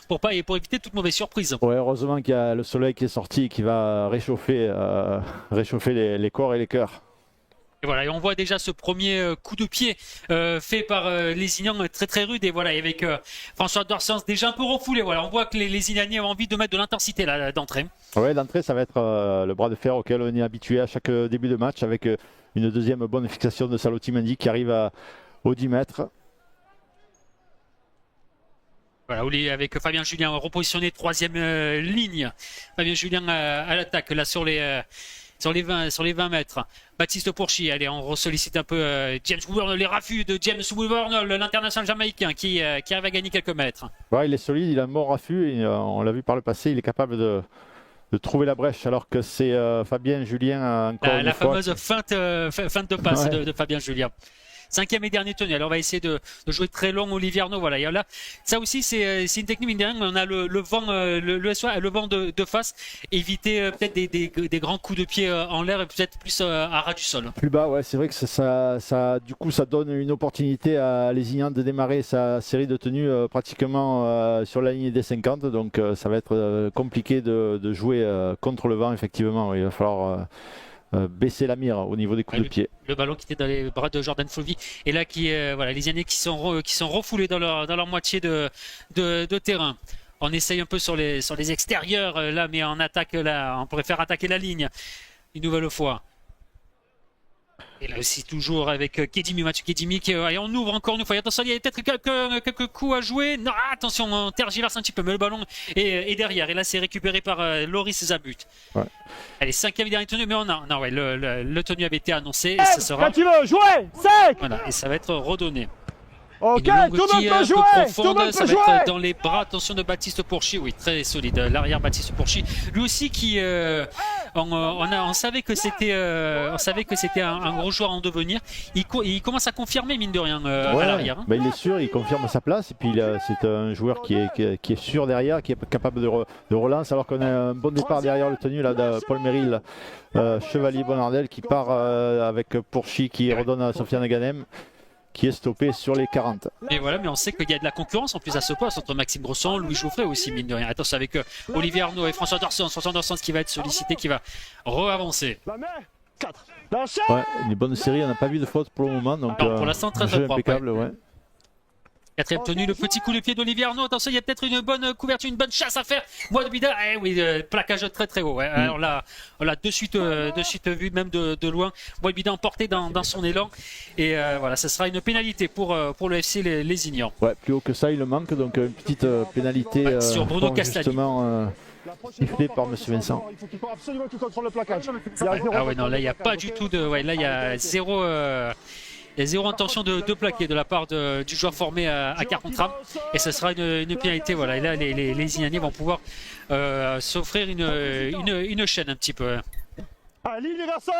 pour éviter toute mauvaise surprise. Ouais, heureusement qu'il y a le soleil qui est sorti et qui va réchauffer les corps et les cœurs. Et voilà, et on voit déjà ce premier coup de pied fait par Lézignan, très très rude, et voilà, avec François Dorsens déjà un peu refoulé. Voilà, on voit que les Lézignanais ont envie de mettre de l'intensité là d'entrée. Ouais, l'entrée, ça va être le bras de fer auquel on est habitué à chaque début de match, avec une deuxième bonne fixation de Salotti Mendy qui arrive aux 10 mètres. Voilà, avec Fabien Julien repositionné troisième ligne. Fabien Julien à l'attaque là sur les 20 mètres. Baptiste Pourchy, allez, on sollicite un peu James Woodward, les raffus de James Woodward, l'international jamaïcain qui arrive à gagner quelques mètres. Ouais, il est solide, il a un bon raffut et on l'a vu par le passé, il est capable de trouver la brèche, alors que c'est Fabien Julien encore une la fois. fameuse feinte de passe de Fabien Julien. Cinquième et dernier tenu. Alors on va essayer de jouer très long Olivier Arnaud. Voilà. Et là, ça aussi c'est une technique. Mine de rien, on a le vent, le SOA, le vent de face. Éviter peut-être des grands coups de pied en l'air et peut-être plus à ras du sol. Plus bas, ouais, c'est vrai que du coup, ça donne une opportunité à Lézignan de démarrer sa série de tenues pratiquement sur la ligne des 50. Donc ça va être compliqué de jouer contre le vent, effectivement. Il va falloir baisser la mire au niveau des coups de pied. Le ballon qui était dans les bras de Jordan Folvy, et là voilà, les Lézignanais qui sont refoulés dans leur moitié de terrain. On essaye un peu sur les extérieurs là, mais on attaque là, on pourrait faire attaquer la ligne une nouvelle fois. Et là aussi toujours avec Kedimi, Mathieu Kedimi et on ouvre encore une fois. Et attention, il y a peut-être quelques coups à jouer. Non, attention, on tergiverse un petit peu, mais le ballon est derrière. Et là, c'est récupéré par Loris Zabut. Ouais. Allez, cinquième et dernier tenu, mais le tenu avait été annoncé. Et ça sera... Quand tu veux jouer, sec. Voilà, et ça va être redonné. Ok, tout le monde peut jouer, tout le monde ça peut va jouer. être dans les bras, attention, de Baptiste Pourchy, oui, très solide, l'arrière Baptiste Pourchy, lui aussi qui, on savait que c'était un gros joueur en devenir, il commence à confirmer mine de rien à l'arrière. Hein. Ben, il est sûr, il confirme sa place, et puis c'est un joueur qui est sûr derrière, qui est capable de relance, alors qu'on a un bon départ derrière le tenu là, de Paul Merrill, Chevalier Bonardel qui part avec Pourchy qui redonne à Sofiane Ganem, qui est stoppé sur les 40. Et voilà, mais on sait qu'il y a de la concurrence en plus à ce poste entre Maxime Grosson, Louis Jouffret aussi, mine de rien. Attention avec Olivier Arnaud et François Dorsens qui va être sollicité, qui va re-avancer. Ouais, une bonne série, on n'a pas vu de faute pour le moment, donc pour l'instant très jeu propre. impeccable, ouais. Quatrième tenue, le petit coup de pied d'Olivier Arnaud. Attention, il y a peut-être une bonne couverture, une bonne chasse à faire. Boisbida, plaquage très très haut. Ouais. Alors là, on l'a de suite vu, même de loin. Boisbida emporté dans son élan. Et voilà, ça sera une pénalité pour le FC Lézignan. Ouais, plus haut que ça, il le manque. Donc une petite pénalité sur Bruno Castagni. Justement, sifflé par M. Vincent. Il faut qu'il absolument qu'il contrôle le plaquage. Ah ouais, non, là, il n'y a pas du tout de... Ouais, là, il y a zéro... Il y a zéro intention de plaquer de la part du joueur formé à Carpentras, et ce sera une pénalité. Voilà. Et là, les Lézignanais vont pouvoir s'offrir une chaîne un petit peu. Allez, les garçons.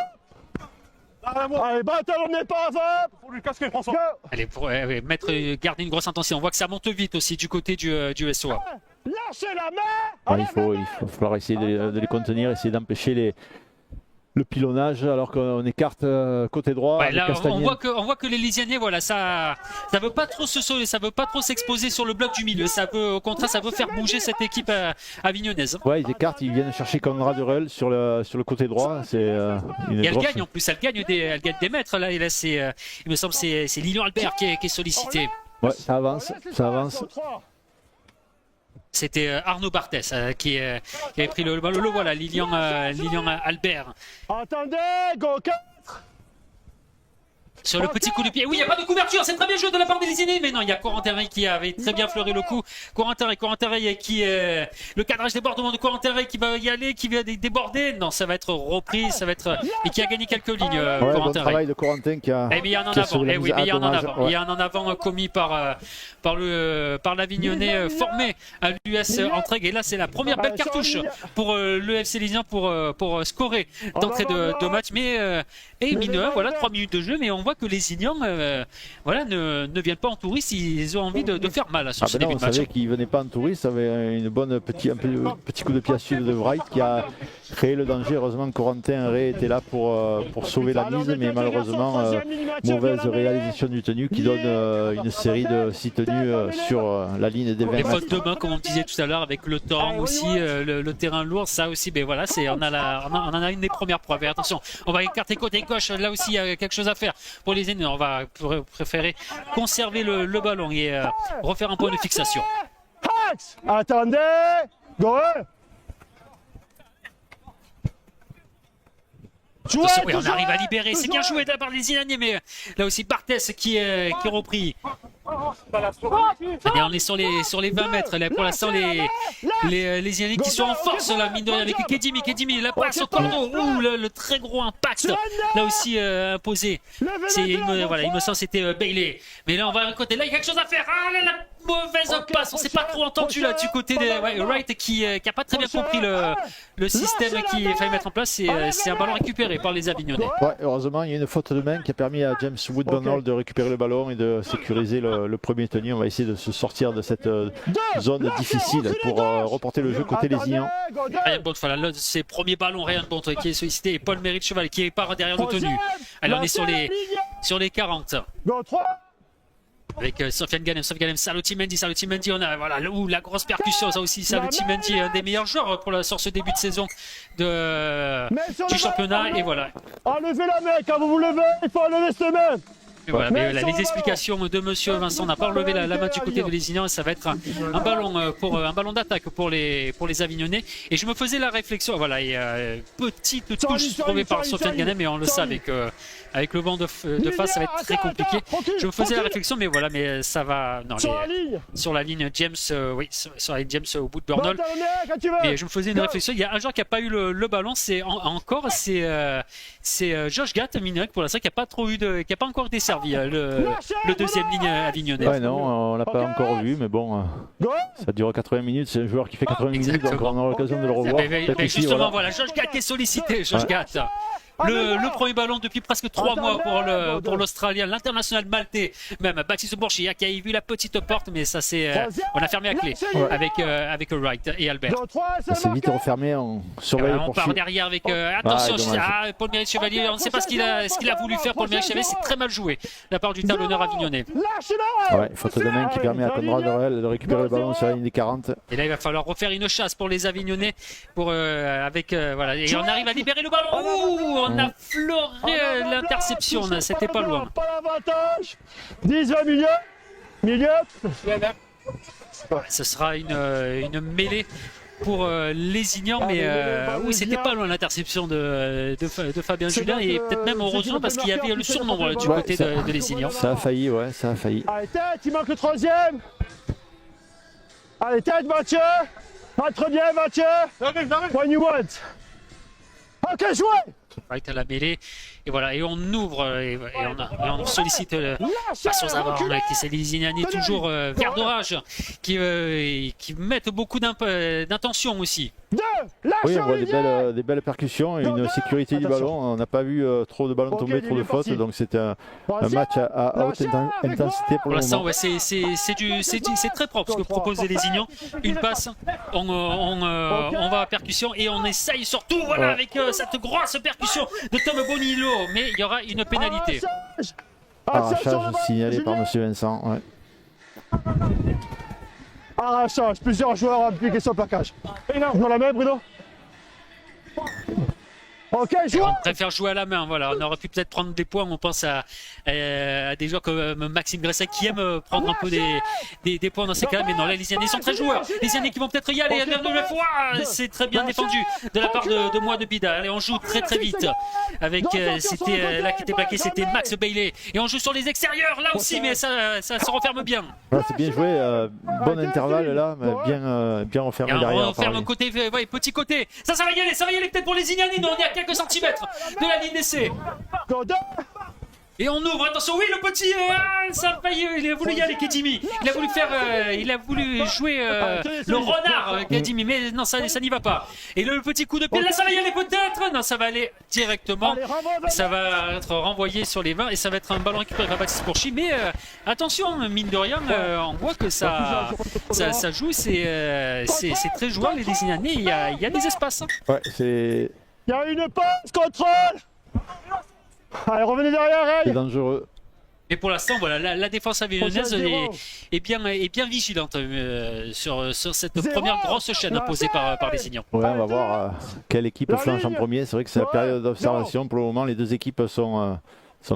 Allez, bâtonnez pas, va. Pour lui casquer, François. Allez, pour garder une grosse intensité. On voit que ça monte vite aussi du côté du SOA. Lâchez la main. Ouais, il va falloir essayer de les contenir, essayer d'empêcher le pilonnage, alors qu'on écarte côté droit. Ouais, là, on voit que les Lézignanais, voilà, ça veut pas trop ça veut pas trop s'exposer sur le bloc du milieu. Ça veut, au contraire, ça veut faire bouger cette équipe avignonnaise. Ouais, ils écartent, ils viennent chercher Conrad Ruel sur le côté droit. Et elle gagne en plus, elle gagne des mètres là. Et là, il me semble, c'est Lilian Albert qui est sollicité. Ouais, ça avance. C'était Arnaud Barthès qui avait pris le voilà, Lilian Albert. Attendez, go 4. Sur le petit coup de pied. Oui, il n'y a pas de couverture, c'est très bien joué de la part des Lézignanais, mais non, il y a Corentin Rey qui avait très bien fleuré le coup. Corentin Rey qui le cadrage débordement de Corentin Rey qui va y aller, qui va déborder. Non, ça va être repris, et qui a gagné quelques lignes. Ouais, bon travail de Corentin qui a. Eh bien, il y en a en avant. Eh oui, mais il y en a en avant. Il y en a en avant commis par l'Avignonnais formé à l'US Entraigues. Et là, c'est la première belle cartouche pour le FC Lézignan pour scorer d'entrée de match. Mais mine de rien, voilà, 3 minutes de jeu, mais on voit voit que les Ignans voilà, ne viennent pas en touriste, ils ont envie de faire mal sur ce Ben non, début on de match. savait qu'il venait pas en touriste, ça avait un petit coup de pied à suivre de Wright qui a créé le danger. Heureusement, Corentin Ray était là pour sauver la mise, mais malheureusement, mauvaise réalisation du tenu qui donne une série de 6 tenues sur la ligne des 20 Les mètres. fautes de main, comme on disait tout à l'heure, avec le temps aussi, le terrain lourd, ça aussi, ben voilà, on en a une des premières preuves. Et attention, on va écarter côté gauche, là aussi il y a quelque chose à faire pour les ennemis. On va préférer conserver le ballon et refaire un point de fixation. Axe. Attendez. Go. Attention, oui, on arrive à libérer, c'est bien joué de la part des Ignaniers, mais là aussi Barthès qui est repris. Et on est sur les 20 mètres, là pour l'instant les Ignaniers qui sont en force, là, mine de rien, avec Kedimi, la passe au cordeau, le très gros impact, là aussi imposé. Il me semble que c'était Bailey, mais là on va à un côté, là il y a quelque chose à faire, ah là, la mauvaise passe, on s'est pas trop entendu là du côté de Wright qui a pas très bien compris le système qu'il fallait mettre en place, c'est un ballon récupéré par les Avignonnais. Ouais, heureusement, il y a une faute de main qui a permis à James Woodburnell de récupérer le ballon et de sécuriser le premier tenu. On va essayer de se sortir de cette zone difficile pour reporter le jeu côté les Ignans. Ryan Bont, voilà, là, c'est premier ballon Ryan Bont qui est sollicité et Paul Mérite Cheval qui part derrière le tenu. Alors on est sur les 40. Go 3. Avec Sofiane Ganem, Saloti Mendy, on a voilà, la grosse percussion, ça aussi, Saloti Mendy, un des meilleurs joueurs sur ce début de saison du championnat, et voilà. Enlevez la main, quand vous vous levez, il faut enlever cette main. Et voilà, mais les explications de monsieur Vincent, on n'a pas enlevé la main du côté de Lézignan et ça va être un ballon d'attaque pour les Avignonnais. Et je me faisais la réflexion, voilà, et petite touche trouvée par Sofiane Ganem, et on le sait avec le vent de face, ça va être très compliqué. Je me faisais la réflexion, mais voilà, mais ça va. Non, sur la ligne James, sur la ligne James au bout de Burnell. Mais je me faisais une réflexion. Il y a un joueur qui n'a pas eu le ballon, c'est Josh Gatt, Minec, pour l'instant, qui n'a pas encore été servi. Le deuxième ligne avignonnais. Ouais, non, on l'a pas encore vu, mais bon, ça dure 80 minutes. C'est un joueur qui fait 80 minutes, donc on aura l'occasion de le revoir. Mais justement, voilà, Josh Gatt est sollicité. Josh Gatt. Le premier ballon depuis presque 3 mois pour l'Australien, l'international maltais, même Baptiste Bourchia qui a vu la petite porte, mais ça on a fermé à clé avec Wright et Albert. Ça s'est vite refermé, on surveille on part derrière avec attention, Paul Mérite Chevalier, on ne sait pas ce qu'il a voulu faire. Paul Mérite Chevalier, c'est très mal joué de la part du talonneur avignonnais. Ouais, faute de main qui permet à Conrad de récupérer le ballon sur la ligne des 40. Et là il va falloir refaire une chasse pour les Avignonnais voilà, et on arrive à libérer le ballon. On a fleuré l'interception, c'était pas loin. Pas l'avantage. 10-20 milieu. Ce sera une mêlée pour les Ignans, mais oui, c'était pas loin l'interception de Fabien Julien, et peut-être même heureusement parce qu'il y avait le surnombre du côté de les Ignans. Ça a failli, ouais, ça a failli. Allez, tête, il manque le troisième. Allez, tête, Mathieu. Pas très bien, Mathieu. When you want. Ok, joué. Right à la mêlée, et voilà, et on ouvre et on sollicite passe aux avant avec les Ignaniers toujours vers d'orage qui mettent beaucoup d'intention aussi. Oui, on voit des belles percussions et une sécurité du ballon. On n'a pas vu trop de ballons tomber, trop de fautes, donc c'est un match à haute intensité pour le l'instant. moment. C'est très propre ce que proposent les Ignans. Une passe, on va à percussion et on essaye surtout avec cette grosse percussion de Tom Bonillo, mais il y aura une pénalité. Arrachage signalé par monsieur Vincent. Ouais. Arrachage, plusieurs joueurs impliqués sur le plaquage. Dans la main, Bruno. Ok, on préfère jouer à la main, voilà. On aurait pu peut-être prendre des points. On pense à des joueurs comme Maxime Gresset qui aiment prendre un peu des points dans ces cas-là. Mais non, là, les Ignaniers sont très joueurs. Les Ignaniers qui vont peut-être y aller. C'est très bien défendu de la part de moi de Bida. Allez, on joue très très vite. Avec c'était là qui était plaqué, c'était Max Bailey. Et on joue sur les extérieurs là aussi, mais ça se referme bien. Ouais, c'est bien joué, bon intervalle là, mais bien refermé derrière. On referme un côté, petit côté. Ça va y aller peut-être pour les Ignaniers. Non, on est à quelques centimètres de la ligne d'essai. Et on ouvre, attention, oui, le petit, ça a failli, il a voulu y aller, Kedimi. Il a voulu faire, il a voulu jouer le renard, Kedimi, mais non, ça n'y va pas. Et le petit coup de pied, là, ça va y aller peut-être. Non, ça va aller directement. Ça va être renvoyé sur les 20 et ça va être un ballon récupéré par Baptiste Pourchy. Mais attention, mine de rien, on voit que ça joue, c'est très jouable, les Lézignanais, il y a des espaces. Hein. Ouais, c'est... Il y a une passe, contrôle. Allez, revenez derrière, c'est Ray. dangereux. Mais pour l'instant, voilà, la défense avignonnaise est bien vigilante sur cette première grosse chaîne posée par les Ignans. Ouais, on va voir quelle équipe flanche en premier. C'est vrai que c'est la période d'observation. Pour le moment, les deux équipes sont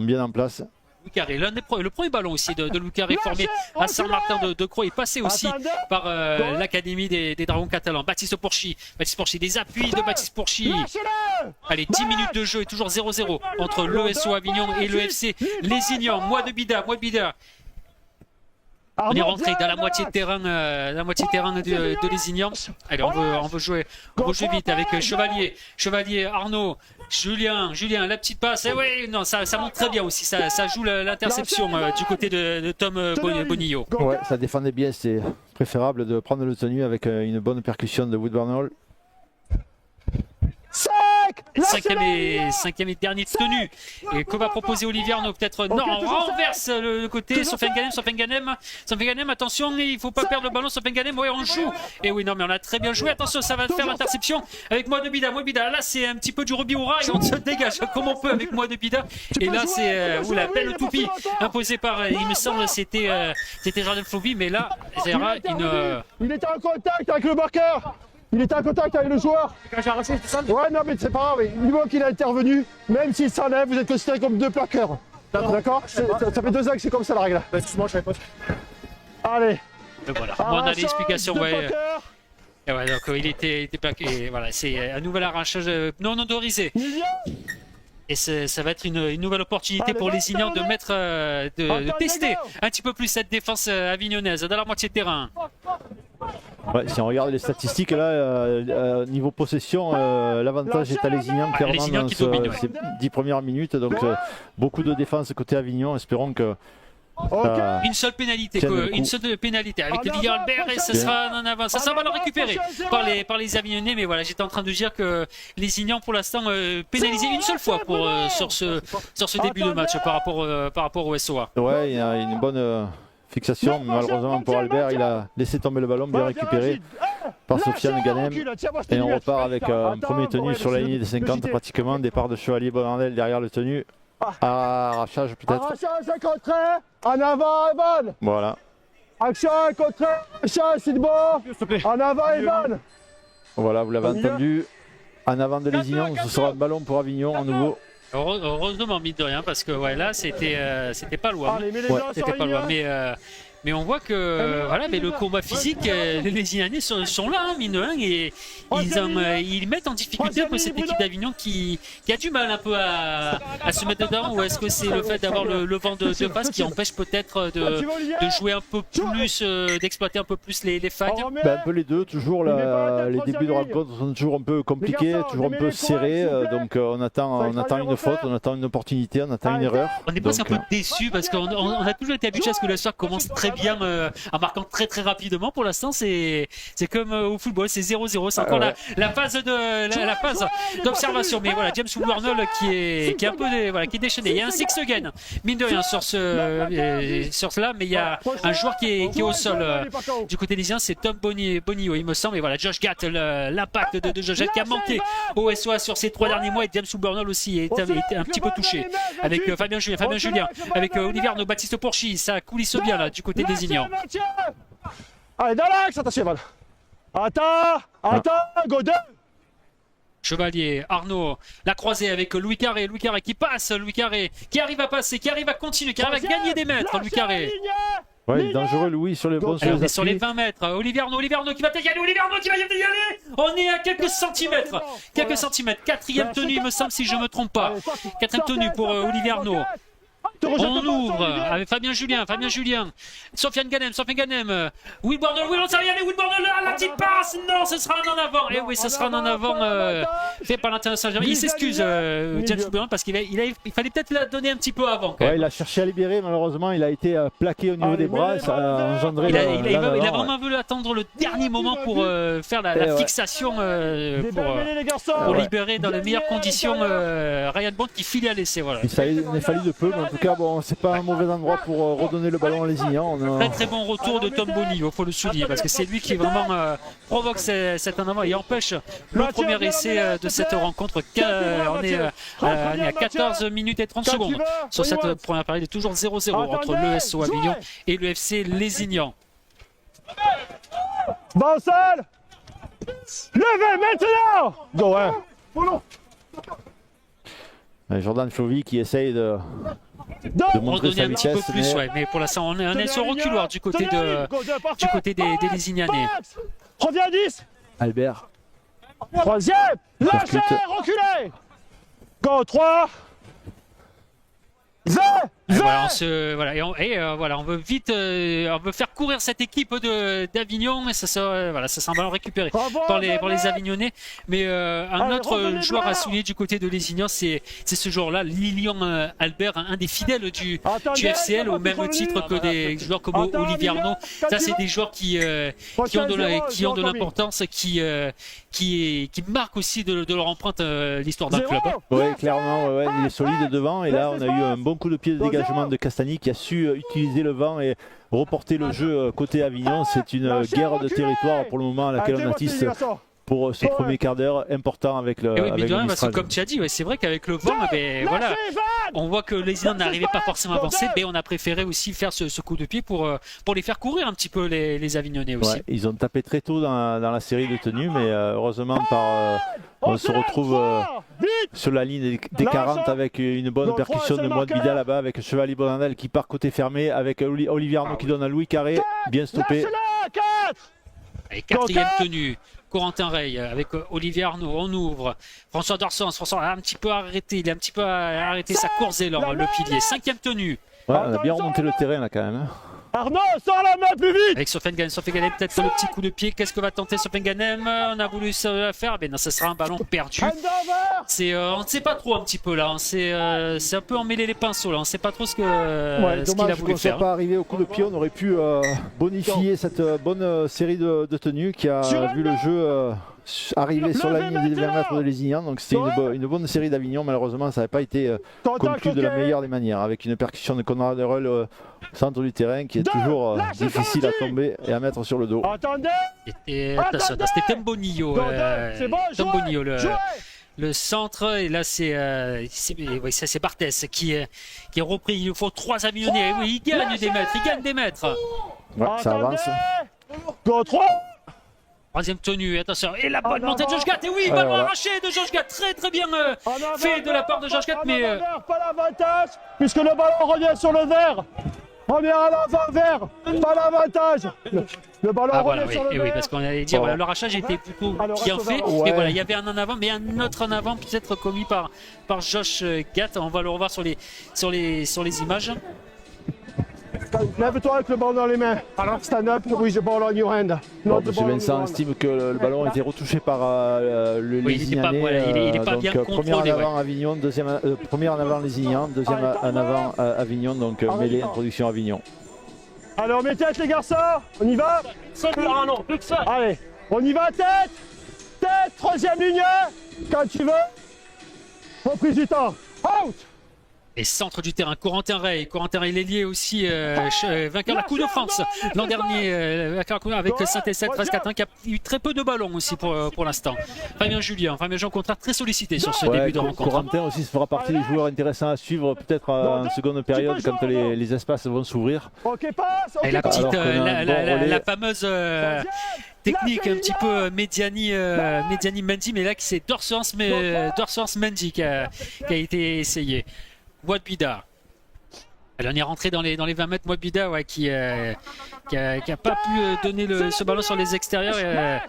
bien en place. Louis Carré, le premier ballon aussi de Louis Carré formé à Saint-Martin de Croix est passé aussi par l'académie des Dragons catalans. Baptiste Pourchy, des appuis de Baptiste Pourchy. Allez, 10 minutes de jeu et toujours 0-0 entre l'ESO Avignon et le FC Lézignan. Moi de Bida. On est rentré dans la moitié de terrain, de Lézignan. Allez, on veut jouer vite avec Chevalier, Arnaud, Julien, la petite passe. Et oui, non, ça monte très bien aussi. Ça joue l'interception du côté de Tom Bonillo. Ouais, ça défendait bien. C'est préférable de prendre le tenu avec une bonne percussion de Woodburn. Cinquième et dernier tenue. Et que va proposer Olivier Arnaud? Peut-être non, on renverse le côté Sofiane Ganem, attention, il faut pas perdre le ballon. Sofiane Ganem, ouais, on joue. Et oui, non, mais on a très bien joué. Attention, ça va faire l'interception avec Moi de Bida. Là, c'est un petit peu du Roby Oura et on se dégage comme on peut avec Moi de Bida. Et là, c'est la belle toupie imposée par, il me semble, c'était Jordan Flovy, mais là, il y aura Il était en contact avec le marqueur. Il était en contact avec le joueur. Ouais, non, mais c'est pas grave. Du moment qu'il a intervenu, même s'il s'enlève, vous êtes considéré comme deux plaqueurs. D'accord. Ça fait 2 ans que c'est comme ça la règle. Excuse-moi, je savais pas. Allez. Voilà, on a l'explication. Ouais. Et ouais, donc il était plaqué. Voilà, c'est un nouvel arrachage non autorisé. Et ça va être une nouvelle opportunité pour les Ignans de tester un petit peu plus cette défense avignonnaise dans la moitié de terrain. Ouais, si on regarde les statistiques là, niveau possession, l'avantage est à Lézignan clairement dans ces 10 premières minutes. Donc beaucoup de défense côté Avignon. Espérons que une seule pénalité avec Ligue Albert et ça sera en avant. Ça va le récupérer par les Avignonnais. Mais voilà, j'étais en train de dire que les Ignans pour l'instant pénalisés une seule fois sur ce début de match par rapport au SOA. Ouais, il y a une bonne fixation, mais malheureusement pour Albert, il a laissé tomber le ballon, bien récupéré par Sofiane Ganem. Et on repart avec un premier tenu sur la ligne des 50 pratiquement. Départ de Chevalier Bonardel derrière le tenu. Arrachage peut-être. Arrachage, contraire. En avant, Evan. Voilà. Action, contraire. Arrachage, c'est bon. En avant, Evan. Voilà, vous l'avez entendu. En avant de Lézignan, ce sera un ballon pour Avignon à nouveau. Heureusement, mine de rien, parce que ouais, là, c'était pas loin. C'était pas loin. Mais on voit que voilà, mais le combat physique, les Lézignanais sont là, hein, mine de rien, et ils mettent en difficulté un peu cette équipe d'Avignon qui a du mal un peu à se mettre dedans. Ou est-ce que c'est le fait d'avoir le vent de face qui empêche peut-être de jouer un peu plus, d'exploiter un peu plus les failles? Un peu les deux, toujours les débuts de rencontre sont toujours un peu compliqués, toujours un peu serrés. Donc on attend une faute, on attend une opportunité, on attend une erreur. On est presque un peu déçus parce qu'on a toujours été habitués à ce que le soir commence très bien en marquant très rapidement. Pour l'instant, c'est comme au football, c'est 0-0. C'est encore la phase d'observation. Mais voilà, James Woodburn qui est un peu qui est déchaîné. Il y a un six again, mine de rien, sur cela, mais il y a un joueur qui est au sol du côté lésien, c'est Tom Bonillo, il me semble. Et voilà, Josh Gatt, l'impact de Josh Gatt qui a manqué au SOA sur ces 3 derniers mois, et James Woodburn aussi est un petit peu touché avec Fabien Julien, avec Olivier Arnaud, Baptiste Pourchy. Ça coulisse bien là du côté des Ignans. Allez, dans l'axe, attention, Val. Attends, Godin. Chevalier, Arnaud, la croisée avec Louis Carré qui passe, Louis Carré qui arrive à passer, qui arrive à continuer, qui arrive à gagner des mètres, Louis Carré. Ouais, il est dangereux Louis sur les bons sur les 20 mètres. Olivier Arnaud qui va y aller. On est à quelques centimètres. Quatrième tenue, il me semble, si je me trompe pas. Quatrième tenue pour Olivier Arnaud. On ouvre avec Fabien Julien, Sofiane Ganem, Woodburn, on s'est regardé, Woodburn, petite passe. Non, ce sera un en avant. Et oui, ce sera un en avant fait par l'international. Il s'excuse, James Boulan, parce qu'il fallait peut-être la donner un petit peu avant. Ouais, il a cherché à libérer, malheureusement, il a été plaqué au niveau des bras. Ça a engendré. Il a vraiment voulu attendre le dernier moment pour faire la fixation pour libérer dans les meilleures conditions Ryan Bond qui filait à l'essai. Voilà. Ça en est fallu de peu, mais en tout cas, bon, c'est pas un mauvais endroit pour redonner le ballon à Lézignan. Très bon retour de Tom Bonillo, il faut le souligner, parce que c'est lui qui vraiment provoque cet en avant et empêche le premier essai de cette rencontre. On est à 14 minutes et 30 secondes sur cette première période. Il est toujours 0-0 entre l'ESO Avignon et le FC Lézignan. Va au sol. Levez maintenant. Go, hein. Jordan Flovy qui essaye de montrer sa vitesse. Un petit peu plus, mais pour l'instant, on est sur le reculoir du côté des Lézignanais. Reviens à 10. Albert. Troisième. Lâchez, reculez. Go, 3. On veut vite, on veut faire courir cette équipe d'Avignon et ça sera un ballon récupéré par les Avignonnais. Mais un autre joueur à souligner du côté de Lézignan, c'est ce joueur-là, Lilian Albert, un des fidèles du FCL, au même titre que des joueurs comme Olivier Arnaud. Ça, c'est des joueurs qui ont de l'importance, qui marquent aussi de leur empreinte l'histoire d'un club. Oui, clairement, il est solide devant et là on a eu un bon coup de pied de dégagement de Castagny qui a su utiliser le vent et reporter le jeu côté Avignon. C'est une guerre de territoire pour le moment à laquelle on assiste pour ce premier quart d'heure important avec le Mistral. Parce que comme tu as dit, c'est vrai qu'avec le vent, on voit que les Lézignan n'arrivaient pas forcément à avancer, mais on a préféré aussi faire ce coup de pied pour les faire courir un petit peu les Avignonnais aussi. Ouais, ils ont tapé très tôt dans la série de tenues, mais heureusement on se retrouve sur la ligne des 40 avec une bonne percussion de Moine Bida là-bas, avec Chevalier Bonandel qui part côté fermé, avec Olivier Arnaud qui donne à Louis Carré, bien stoppé. Et quatrième tenue, Corentin Rey avec Olivier Arnaud, on ouvre. François Dorsens, a un petit peu arrêté, il a un petit peu arrêté sa course et le pilier. Cinquième tenue. Ouais, on a bien remonté le terrain là quand même. Arnaud, sors la main plus vite. Avec Sofiane Ganem, peut-être le petit coup de pied. Qu'est-ce que va tenter Sofiane Ganem? On a voulu se faire, mais non, ça sera un ballon perdu. On ne sait pas trop un petit peu là. C'est un peu emmêler les pinceaux là. On ne sait pas trop ce qu'il a voulu faire. On ne pas arrivé au coup de pied. On aurait pu bonifier cette bonne série de tenues qui a vu le jeu arriver sur la ligne des 20 mètres de Lézignan. Donc c'était une bonne série d'Avignon. Malheureusement, ça n'avait pas été conclu de la meilleure des manières, avec une percussion de Conrad Herrel au centre du terrain qui est toujours difficile à tomber et à mettre sur le dos. Attention, c'était Tambonillo. Tambonillo, le centre, et là c'est Barthès qui est repris. Il faut 3 Avignonnais. Oui, il gagne des mètres. Ouais, ça avance. Go 3. Troisième tenue, attention, et la bonne montée de Georges Gatt, et oui, ballon arraché de Georges Gatt, très bien fait de la part de Georges Gatt, mais... Pas l'avantage, puisque le ballon revient sur le vert. On est à l'avant vert, pas l'avantage. Le ballon revient sur le vert. Oui, parce qu'on allait dire, l'arrachage était plutôt bien fait, et voilà, il y avait un en avant, mais un autre en avant peut-être commis par Josh Gatt. On va le revoir sur les images. Lève-toi avec le ballon dans les mains. Stand up with the ball on your hand. M. Vincent estime que le ballon a été retouché par le Lézignanais. Il n'est pas bien contrôlé. Premier en avant Avignon, premier en avant Lézignan, deuxième en avant Avignon, donc mêlée introduction Avignon. Alors mes têtes les garçons, on y va. Allez, on y va tête, troisième ligne, quand tu veux. Reprise du temps, out. Et centre du terrain, Corentin Rey, l'ailier aussi, vainqueur de la Coupe de France l'an dernier, vainqueur avec Saint-Etienne 13-4-1, qui a eu très peu de ballons aussi pour l'instant. Fabien Jean, au contraire, très sollicité sur ce début de rencontre. Corentin aussi fera partie des joueurs intéressants à suivre, peut-être en seconde période quand les espaces vont s'ouvrir. Et la petite, la fameuse technique un petit peu Mediani Mendy, mais là c'est Dorsens Mendy qui a été essayé. Moine Bida. On est rentré dans les 20 mètres. Moine Bida qui a pas pu donner ce ballon sur les extérieurs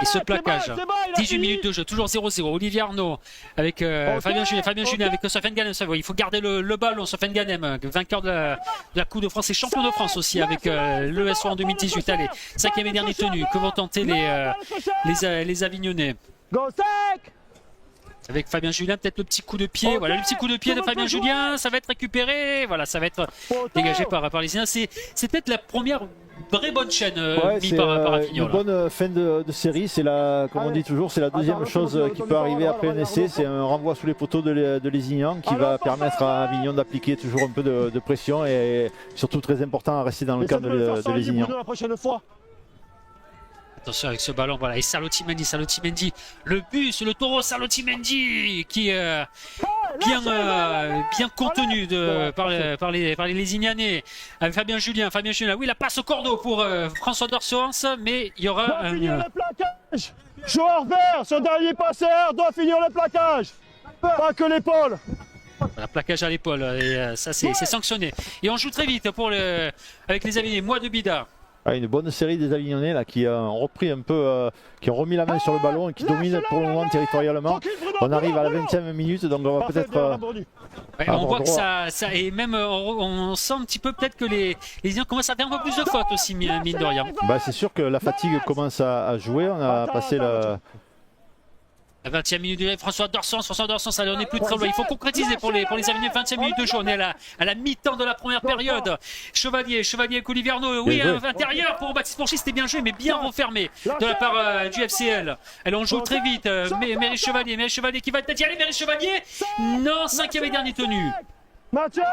Et ce plaquage, 18 minutes de jeu, toujours 0-0. Olivier Arnaud avec Fabien Julien avec Sofiane Ganem. Il faut garder le ballon. Sofiane Ganem, vainqueur de la Coupe de France et champion de France aussi avec le SO en 2018. Allez, 5e et dernier tenu. Que vont tenter les Avignonnais? Avec Fabien Julien, peut-être le petit coup de pied. Voilà, le petit coup de pied de Fabien Julien. Ça va être récupéré. Voilà, ça va être dégagé par les Indiens. C'est peut-être la première vraie bonne chaîne mise par Avignon. Une bonne fin de série. C'est comme on dit toujours, c'est la deuxième chose qui peut arriver après un essai. C'est un renvoi sous les poteaux de Lézignan qui va permettre à Avignon d'appliquer toujours un peu de pression et surtout très important à rester dans le camp de Lézignan. Attention avec ce ballon, voilà, et Salotimendi, le bus, le taureau Salotimendi qui est bien contenu par les Lézignanais. Avec Fabien Julien, oui, la passe au cordeau pour François Dorsens, mais il y aura un... Joueur vert, ce dernier passeur doit finir le plaquage, pas que l'épaule. Voilà, plaquage à l'épaule, et ça c'est sanctionné. Et on joue très vite avec les Avignonnais, moi de Bida. Une bonne série des Avignonnais là, qui ont repris un peu, qui ont remis la main sur le ballon et qui dominent pour le moment territorialement. On arrive à la 20e minute, donc on va peut-être... on voit que ça et même on sent un petit peu peut-être que les Indiens commencent à faire un peu plus de fautes aussi, mine de rien. C'est sûr que la fatigue commence à jouer. On a passé le... La 20e minute de François Dorsens, allez, on n'est plus très loin. Il faut concrétiser pour les Avignonnais. 20e minute de jeu, on est à la mi-temps de la première période. Chevalier avec Olivier Arnaud. Oui, intérieur pour Baptiste Pourchy, c'était bien joué, mais bien refermé de la part du FCL. Allez, on joue très vite. Méry Chevalier qui va peut-être y aller. Méry Chevalier, non, 5e et dernier tenu. Mathieu,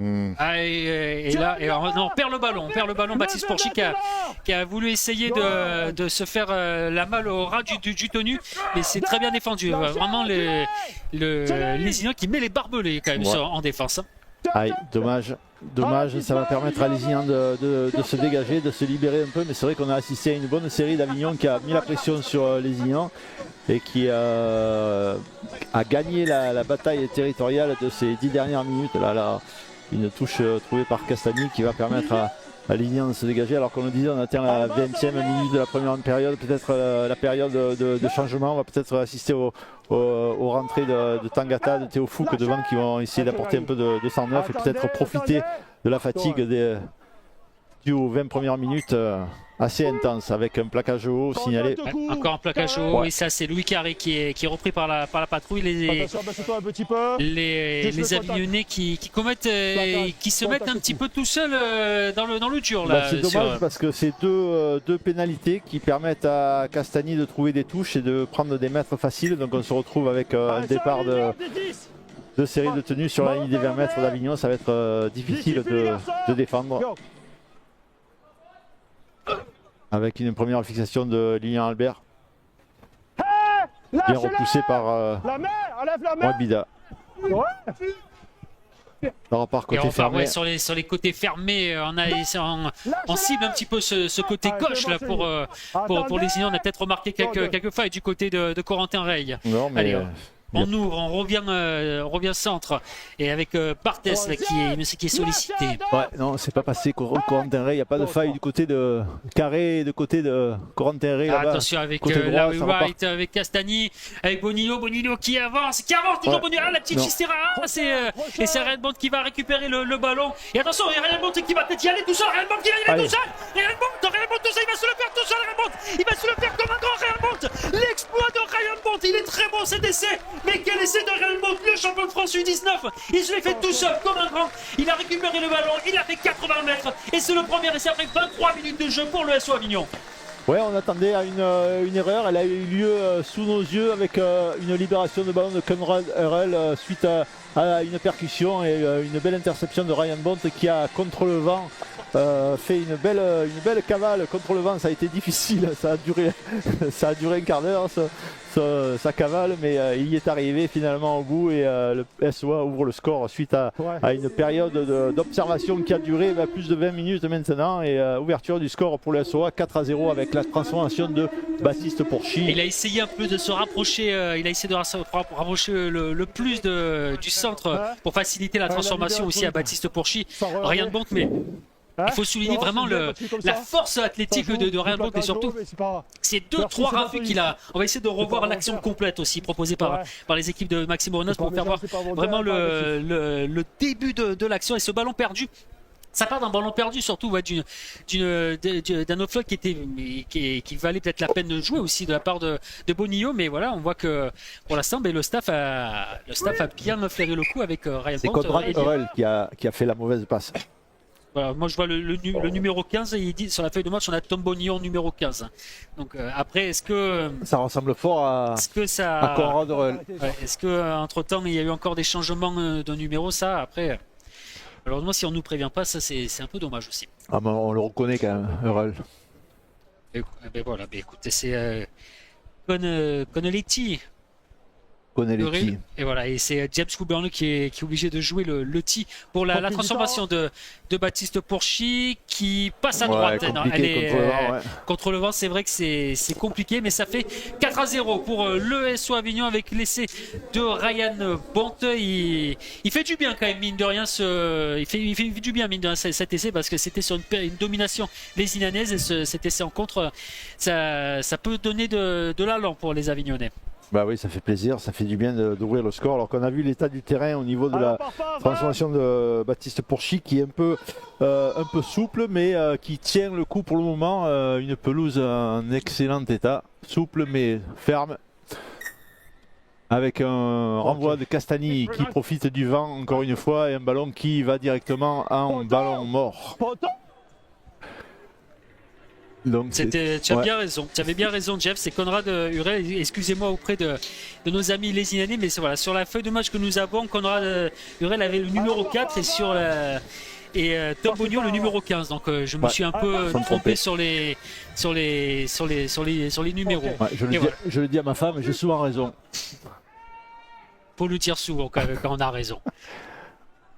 et là, on perd le ballon. Baptiste Pourchy qui a voulu essayer de se faire la malle au ras du tenu, mais c'est très bien défendu. Vraiment, les Lézignan qui met les barbelés quand même en défense. Dommage, ça va permettre à Lézignan de se dégager, de se libérer un peu, mais c'est vrai qu'on a assisté à une bonne série d'Avignon qui a mis la pression sur Lézignan et qui a gagné la bataille territoriale de ces 10 dernières minutes. Là, une touche trouvée par Castagni qui va permettre à Lézignan de se dégager, alors qu'on le disait, on atteint la 20e minute de la première période, peut-être la période de changement. On va peut-être assister aux rentrées de Tangata, de Théo Fouque devant, qui vont essayer d'apporter un peu de sang neuf et peut-être profiter de la fatigue due aux 20 premières minutes assez intense, avec un plaquage haut signalé. Encore un plaquage haut, et ça c'est Louis Carré qui est repris par la patrouille. Les Avignonnais qui commettent, qui se mettent un petit peu tout seuls dans le dur. C'est dommage parce que c'est deux pénalités qui permettent à Castagni de trouver des touches et de prendre des mètres faciles. Donc on se retrouve avec un départ de série de tenues sur la ligne des 20 mètres d'Avignon. Ça va être difficile de défendre. Avec une première fixation de Lilian Albert. Bien repoussé par Bida. Côté fermé. Sur les côtés fermés, on cible un petit peu ce côté gauche là pour les Indiens. On a peut-être remarqué quelques failles du côté de Corentin Rey. Allez, on ouvre, on revient centre, et avec Barthes là, qui est sollicité. Non, c'est pas passé Corentin Rey, il n'y a pas de faille du côté de Carré, du côté de Corentin Rey. Attention avec Larry White, avec Castagni, avec Bonino qui avance, toujours Bonino. La petite Chistera, et c'est Ryan Bond qui va récupérer le ballon. Et attention, Ryan Bond qui va peut-être y aller tout seul. Ryan Bond qui va y aller tout seul. Ryan Bond tout seul, il va se le faire tout seul. Ryan Bond, il va se le faire comme un grand Ryan Bond. L'exploit de Ryan Bond, il est très bon cet essai. Mais quel essai de Ryan Bond, le champion de France U19. Il se l'est fait tout seul comme un grand. Il a récupéré le ballon, il a fait 80 mètres. Et c'est le premier essai après 23 minutes de jeu pour le SO Avignon. Ouais, on attendait à une erreur. Elle a eu lieu sous nos yeux avec une libération de ballon de Conrad Hurrell suite à une percussion et une belle interception de Ryan Bond qui a, contre le vent, fait une belle cavale contre le vent. Ça a été difficile, ça a duré un quart d'heure sa cavale, mais il y est arrivé finalement au bout, et le SOA ouvre le score suite à une période d'observation qui a duré plus de 20 minutes maintenant, et ouverture du score pour le SOA 4-0 avec la transformation de Baptiste Pourchy. Il a essayé un peu de se rapprocher, rapprocher le plus du centre pour faciliter la transformation aussi à Baptiste Pourchy. Rien de bon, mais Il faut souligner vraiment la force athlétique de Ryan Blount, et surtout ces 2-3 rafus qu'il a. On va essayer de revoir l'action complète aussi proposée par les équipes de Maxime Renos pour faire voir vraiment le début de l'action et ce ballon perdu. Ça part d'un ballon perdu, surtout d'un offload qui valait peut-être la peine de jouer aussi de la part de Bonillo, mais voilà, on voit que pour l'instant, le staff a bien flairé le coup avec Ryan Blount. C'est Conrad Eurel qui a fait la mauvaise passe. Voilà, moi je vois le numéro 15 et il dit sur la feuille de match on a Tom Bonillon numéro 15. Donc après est-ce que ça ressemble fort à Conrad Eurel. Est-ce que entre temps il y a eu encore des changements de numéro, ça après malheureusement si on nous prévient pas, ça c'est un peu dommage aussi. Ah mais on le reconnaît quand même, Eurel. Voilà, écoutez, c'est Connelletti. Et voilà, et c'est James Coburn qui est obligé de jouer le tee pour la transformation de Baptiste Pourchy qui passe à droite. Contre le vent, c'est vrai que c'est compliqué, mais ça fait 4-0 pour l'ESO Avignon avec l'essai de Ryan Blount. Il fait du bien quand même, mine de rien, il fait du bien, mine de rien, cet essai, parce que c'était sur une domination lézinianaise, et cet essai en contre, ça peut donner de l'allant pour les Avignonnais. Bah oui, ça fait plaisir, ça fait du bien d'ouvrir le score. Alors qu'on a vu l'état du terrain au niveau de la transformation de Baptiste Pourchy qui est un peu souple, mais qui tient le coup pour le moment. Une pelouse en excellent état, souple mais ferme. Avec un renvoi de Castagni qui profite du vent encore une fois et un ballon qui va directement en ballon mort. Tu avais bien raison Jeff, c'est Conrad Eurel, excusez-moi auprès de nos amis lézinianais, mais voilà, sur la feuille de match que nous avons, Conrad Eurel avait le numéro 4 et Tom Bonillon le numéro 15, donc je me suis un peu trompé sur les numéros. Je le dis à ma femme, j'ai souvent raison. Faut le dire souvent quand on a raison.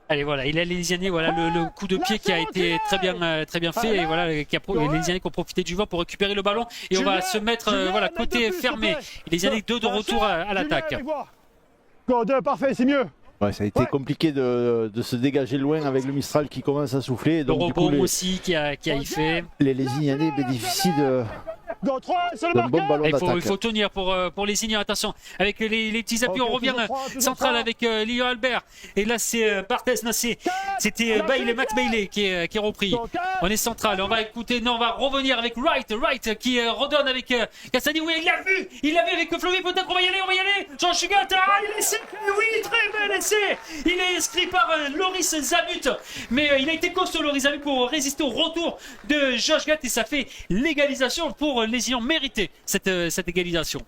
Allez, voilà, il a les Lézinianais, voilà le coup de pied qui a été très bien fait, et voilà, les Lézinianais qui ont profité du vent pour récupérer le ballon, et on va se mettre côté fermé. Les Lézinianais de retour à l'attaque. Parfait, c'est mieux. Ouais, ça a été compliqué de se dégager loin avec le Mistral qui commence à souffler. Donc, le rebond aussi qui a y fait. Les Lézinianais bénéficient d'un bon ballon d'attaque. Il faut tenir pour les Léziniens. Attention, avec les petits appuis, on revient central avec Lyon Albert. Et là, c'est Barthez. C'était Max Bailey qui est repris. On est central. On va écouter. Non, on va revenir avec Wright qui redonne avec Castagni. Oui, il l'a vu avec Fleury. Peut-être on va y aller. Jean Chugat. Il est sec. Oui, très bel essai. Il est inscrit par Loris Zabut. Mais il a été costaud, Loris Zabut, pour résister au retour de Josh Gatt. Et ça fait l'égalisation pour les Léziniens. Mérité cette égalisation.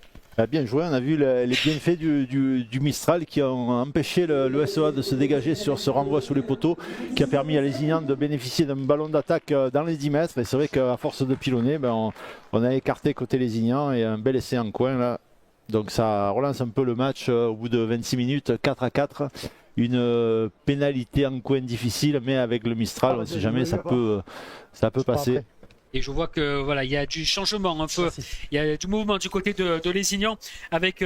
Bien joué, on a vu les bienfaits du Mistral qui ont empêché le SEA de se dégager sur ce renvoi sous les poteaux, qui a permis à Léziniens de bénéficier d'un ballon d'attaque dans les 10 mètres. Et c'est vrai qu'à force de pilonner, on a écarté côté Léziniens et un bel essai en coin là. Donc ça relance un peu le match au bout de 26 minutes, 4-4. Une pénalité en coin difficile, mais avec le Mistral, on ne sait jamais, ça peut passer. Et je vois que voilà, il y a du changement un peu, il y a du mouvement du côté de Lézignan avec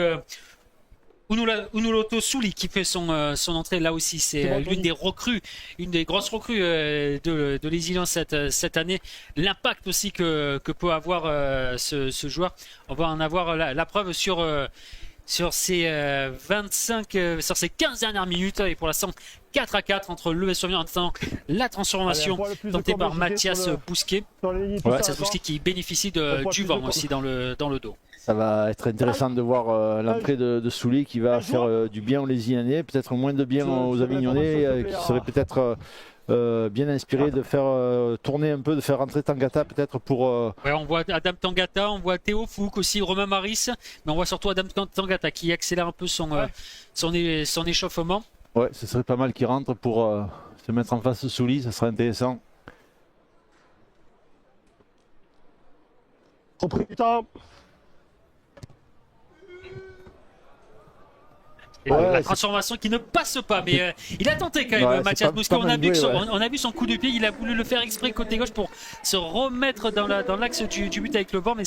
Unuloto Souli qui fait son entrée là aussi. C'est l'une des recrues, une des grosses recrues de Lézignan cette année. L'impact aussi que peut avoir ce joueur. On va en avoir la preuve sur ces 15 dernières minutes, et pour l'instant 4-4 entre l'ES Avignon en attendant la transformation tentée par Mathias Bousquet. Mathias Bousquet qui bénéficie du vent aussi dans le dos. Ça va être intéressant de voir l'entrée de Souli qui va faire du bien aux Lézinianais, peut-être moins de bien aux Avignonnais, qui serait peut-être bien inspiré de faire tourner un peu, de faire rentrer Tangata peut-être pour... on voit Adam Tangata, on voit Théo Fouque aussi, Romain Maris, mais on voit surtout Adam Tangata qui accélère un peu son échauffement. Ouais, ce serait pas mal qu'il rentre pour se mettre en face de Souli, ça serait intéressant. La transformation qui ne passe pas, mais il a tenté quand même, Mathias Bousquet. On a vu son coup de pied, il a voulu le faire exprès côté gauche pour se remettre dans l'axe du but avec le vent, mais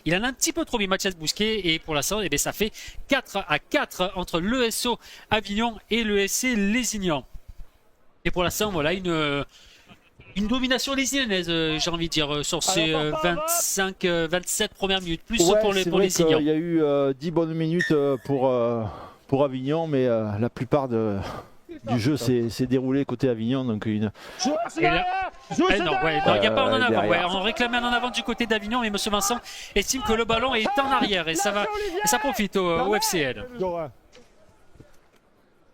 il en a un petit peu trop mis, Mathias Bousquet, et pour l'instant ça fait 4-4 entre l'ESO Avignon et l'ESC Lézignan. Et pour l'instant voilà une une domination lésianaise, j'ai envie de dire, sur ces 25-27 premières minutes, plus pour les Léziniens. Il y a eu 10 bonnes minutes pour Avignon, mais la plupart du jeu s'est déroulé côté Avignon. Donc il n'y a pas un en avant. Ouais, on réclamait un en avant du côté d'Avignon, mais M. Vincent estime que le ballon est en arrière et ça profite au FCL.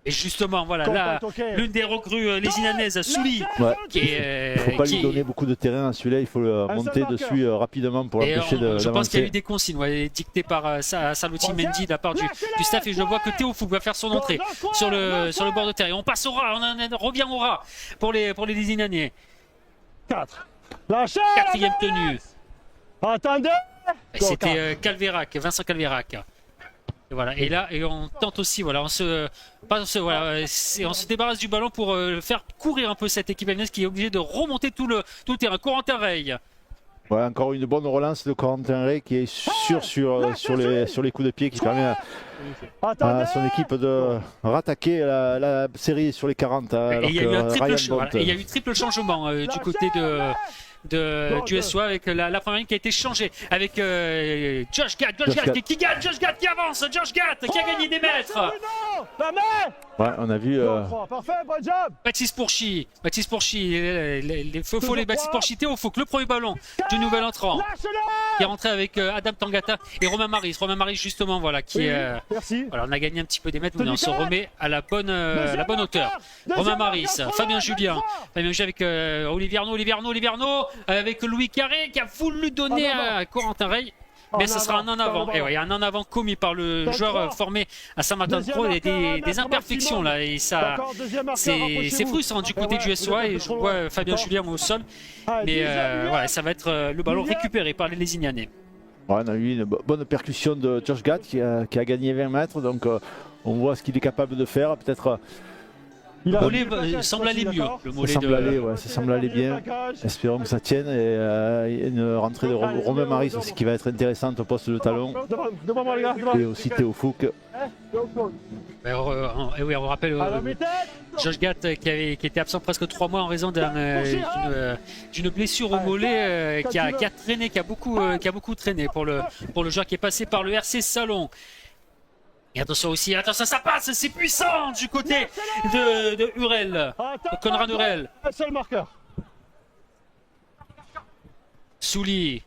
Et justement, voilà, là, l'une des recrues lézinanaises, Souli, il ne faut pas lui donner beaucoup de terrain à celui-là, il faut monter dessus rapidement pour l'empêcher d'avancer. Je pense qu'il y a eu des consignes dictées par Saloti Mendy de la part du staff, et je vois que Théo Fouque va faire son entrée sur le bord de terre. Et on passe au rat, on revient au rat pour les Lézinanais. 4. Quatrième tenue. Attendez. C'était Vincent Calvérac. Et voilà, et là, on tente aussi, voilà, on se débarrasse du ballon pour faire courir un peu cette équipe avignonaise qui est obligée de remonter tout le terrain. Corentin Rey. Ouais, encore une bonne relance de Corentin Rey qui est sûr sur les coups de pied, qui permet à son équipe de rattaquer la série sur les 40. Et il y a eu triple changement du côté du SOA avec la première ligne qui a été changée avec Josh Gatt qui gagne, Josh Gatt qui avance, Josh Gatt qui a gagné des mètres. Ouais, on a vu parfait, bon job. Baptiste Pourchy, Baptiste Pourchy, Théo Fouque, le premier ballon du nouvel entrant qui est rentré avec Adam Tangata et Romain Maris justement, voilà, qui voilà, on a gagné un petit peu des mètres, mais on se remet à la bonne hauteur. Romain Maris, Fabien Julien avec Olivier Arnaud, avec Louis Carré qui a voulu donner à Corentin Rey. Mais ce sera un en avant. Et ouais, un en avant commis par le joueur formé à Saint-Martin-de-Croix. Il y a des imperfections là. Et ça, c'est frustrant du côté du SOA. Et je vois Fabien Julien au sol. Mais voilà, ça va être le ballon récupéré par les Lézinianais. Ouais, on a eu une bonne percussion de Josh Gatt qui a gagné 20 mètres. Donc on voit ce qu'il est capable de faire. Peut-être. Le mollet semble aller mieux. Ça semble aller bien. Espérons que ça tienne. Et une rentrée de Romain Maris aussi qui va être intéressante au poste de talon. Et aussi Théo Fouque. Oui, on rappelle Josh Gatt qui était absent presque 3 mois en raison d'une blessure au mollet qui a traîné, qui a beaucoup traîné pour le joueur qui est passé par le RC Salon. Et attention, ça passe, c'est puissant du côté de Hurel, Conrad Hurel. Seul marqueur. Souli,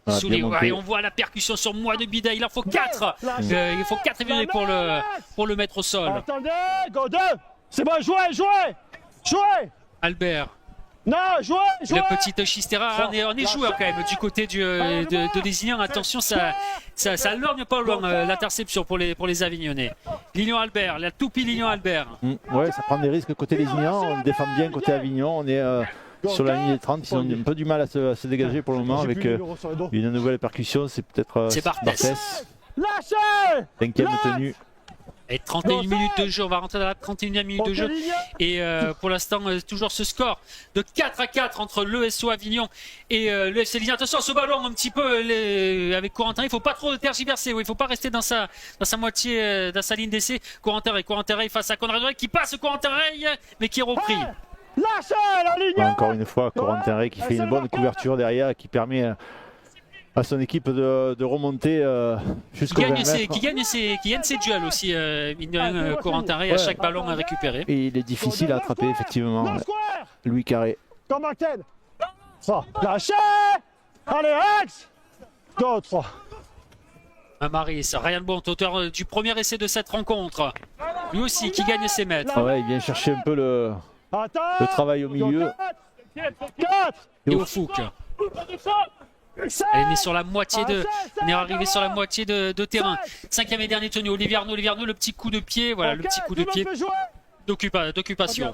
et on voit la percussion sur moi de Bida, il en faut 4. Il faut 4 évidemment pour le mettre au sol. Attendez, go 2. C'est bon, jouez. Albert. Non, jouez. Le petit Chistera, on est joueur quand même du côté de Lézignan. Attention, ça lorgne pas loin l'interception pour les Avignonnais. Lignon Albert, la toupie Lignon Albert. Ouais, ça prend des risques côté Lézignan. On défend bien côté Avignon. On est sur la ligne des 30. Ils ont un peu du mal à se dégager pour le moment avec une nouvelle percussion. C'est peut-être Barthès. Lâchez. 5e tenue. Et 31 minutes de jeu, on va rentrer dans la 31e minute de jeu. Et pour l'instant, toujours ce score de 4-4 entre le SO Avignon et le FC Lézignan. Attention, ce ballon un petit peu avec Corentin, il ne faut pas trop tergiverser, il ne faut pas rester dans sa moitié, dans sa ligne d'essai. Corentin Rey face à Conrad Hurel qui passe Corentin Rey, mais qui est repris. Lâchez la ligne. Encore une fois, Corentin Rey qui fait une bonne couverture derrière et qui permet à son équipe de remonter jusqu'au 20 mètres. Qui gagne ses duels aussi, Corentin Rey à chaque ballon à récupérer. Et il est difficile à attraper effectivement. Louis Carré. Comme Acten. Lâchez. Allez, Axe. Go 3. Maris, Ryan Bont, auteur du premier essai de cette rencontre. Lui aussi qui gagne ses mètres. Ah ouais, il vient chercher un peu le travail au milieu. 4. Et au Fouque. Elle est sur la moitié on est arrivé sur la moitié de terrain. 5e et dernier tenu, Olivier Arnaud, le petit coup de pied, voilà, le petit coup de pied d'occupation.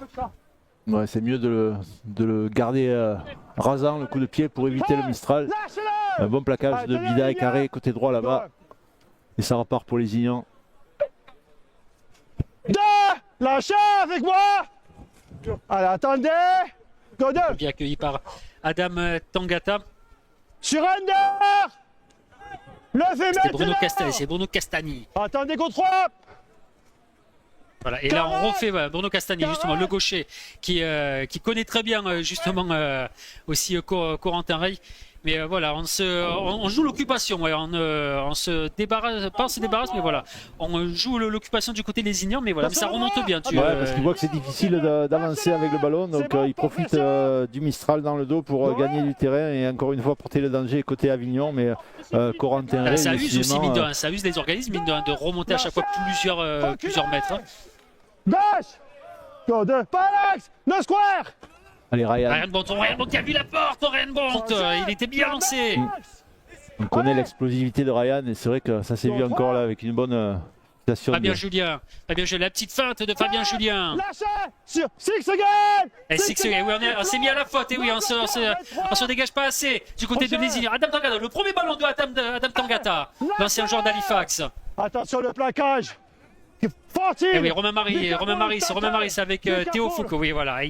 Ouais, c'est mieux de le garder rasant, le coup de pied, pour éviter le Mistral. Un bon plaquage de Bida et Carré côté droit là-bas. Et ça repart pour Lézignan. 2. Lâchez avec moi. Allez, attendez. Go 2. Bien accueilli par Adam Tangata. Surrender. C'est Bruno Castani. Attendez, go 3. Voilà. Et là, on refait Bruno Castagnet, justement, le gaucher, qui connaît très bien, justement, aussi Corentin Rey. Mais voilà, on joue l'occupation, ouais, on se débarrasse, pas on se débarrasse, mais voilà, on joue l'occupation du côté des Ignans, mais voilà, mais ça remonte bien. Ouais, parce qu'il voit que c'est difficile d'avancer avec le ballon, donc il profite du Mistral dans le dos pour gagner du terrain et encore une fois porter le danger côté Avignon, mais Corentin Rey, ça use aussi, mine de rien, ça use les organismes, mine de rien, de remonter à chaque fois plusieurs mètres. Gauche, go de Palax, no square. Allez Ryan. Ryan Bont qui a vu la porte, Ryan Bont, il était bien lancé. On connaît l'explosivité de Ryan et c'est vrai que ça s'est vu encore là avec une bonne station. Fabien Julien, la petite feinte de Fabien Julien. Lâchez sur Six again. Et Six again, oui, on s'est mis à la faute, et oui, on se dégage pas assez du côté de Lézignan. Adam Tangata, le premier ballon de Adam Tangata, l'ancien joueur d'Halifax. Attention le plaquage. Et oui, Romain Maris avec Théo Foucault, oui voilà,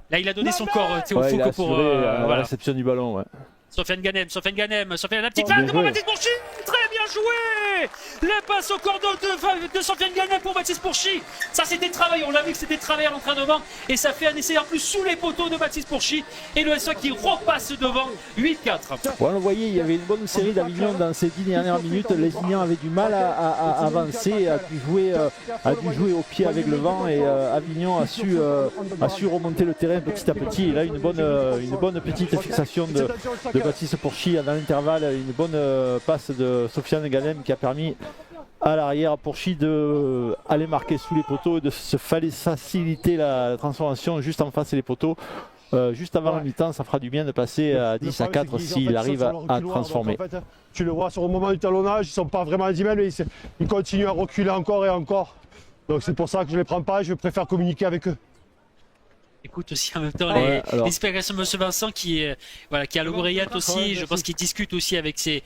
là il a donné son corps, Théo Foucault, pour la réception du ballon. Ouais. Sofiane Ganem, la petite balle pour Baptiste Bourchy, très bien joué. La passe au corps de Sofiane Ganem pour Baptiste Bourchy. Ça c'était travaillé, on l'a vu que c'était travaillé à l'entraînement et ça fait un essai en plus sous les poteaux de Baptiste Bourchy et le SOA qui repasse devant 8-4. Ouais, on voyait, il y avait une bonne série d'Avignon dans ces 10 dernières minutes. Les Ignans avaient du mal à avancer, a dû jouer au pied avec le vent et Avignon a su remonter le terrain petit à petit. Et là, une bonne petite fixation de Baptiste Bourchy dans l'intervalle, une bonne passe de Sofiane Ganem qui a permis à l'arrière à Bourchy d'aller marquer sous les poteaux et de se faciliter la transformation juste en face des poteaux. Juste avant la mi-temps, ça fera du bien de passer à 10 à 4 s'il arrive à transformer. En fait, tu le vois sur le moment du talonnage, ils ne sont pas vraiment à 10 mètres, mais ils continuent à reculer encore et encore. Donc c'est pour ça que je ne les prends pas, je préfère communiquer avec eux. Écoute aussi en même temps les explications de M. Vincent qui a l'oreillette aussi, je pense qu'il discute aussi avec ses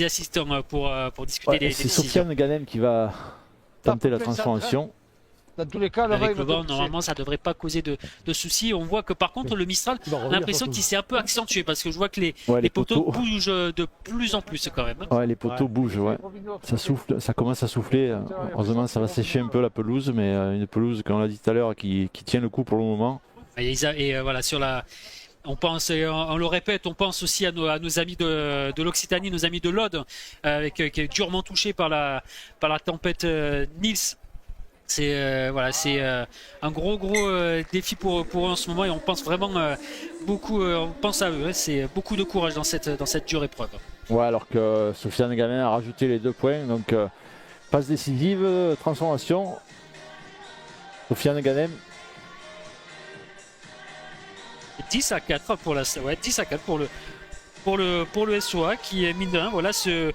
assistants pour discuter des c'est décisions. Sofiane Ganem qui va tenter la transformation. Dans tous les cas, avec le vent, normalement, ça ne devrait pas causer de soucis. On voit que par contre, le Mistral, on a l'impression qu'il s'est un peu accentué parce que je vois que les poteaux bougent de plus en plus quand même. Ouais, les poteaux bougent, ouais. Ça souffle, ça commence à souffler. Heureusement, ça va sécher un peu la pelouse, mais une pelouse, comme on l'a dit tout à l'heure, qui tient le coup pour le moment. Et voilà, sur la. On pense, on le répète, on pense aussi à nos amis de l'Occitanie, nos amis de l'Aude, qui est durement touché par la tempête Nils. C'est un gros défi pour eux en ce moment et on pense vraiment beaucoup, on pense à eux. C'est beaucoup de courage dans cette dure épreuve. Ouais, alors que Sofiane Ganem a rajouté les 2 points, donc passe décisive, transformation. Sofiane Ganem. 10 à 4 pour la 10 à 4 pour le SOA qui est mine de rien, voilà se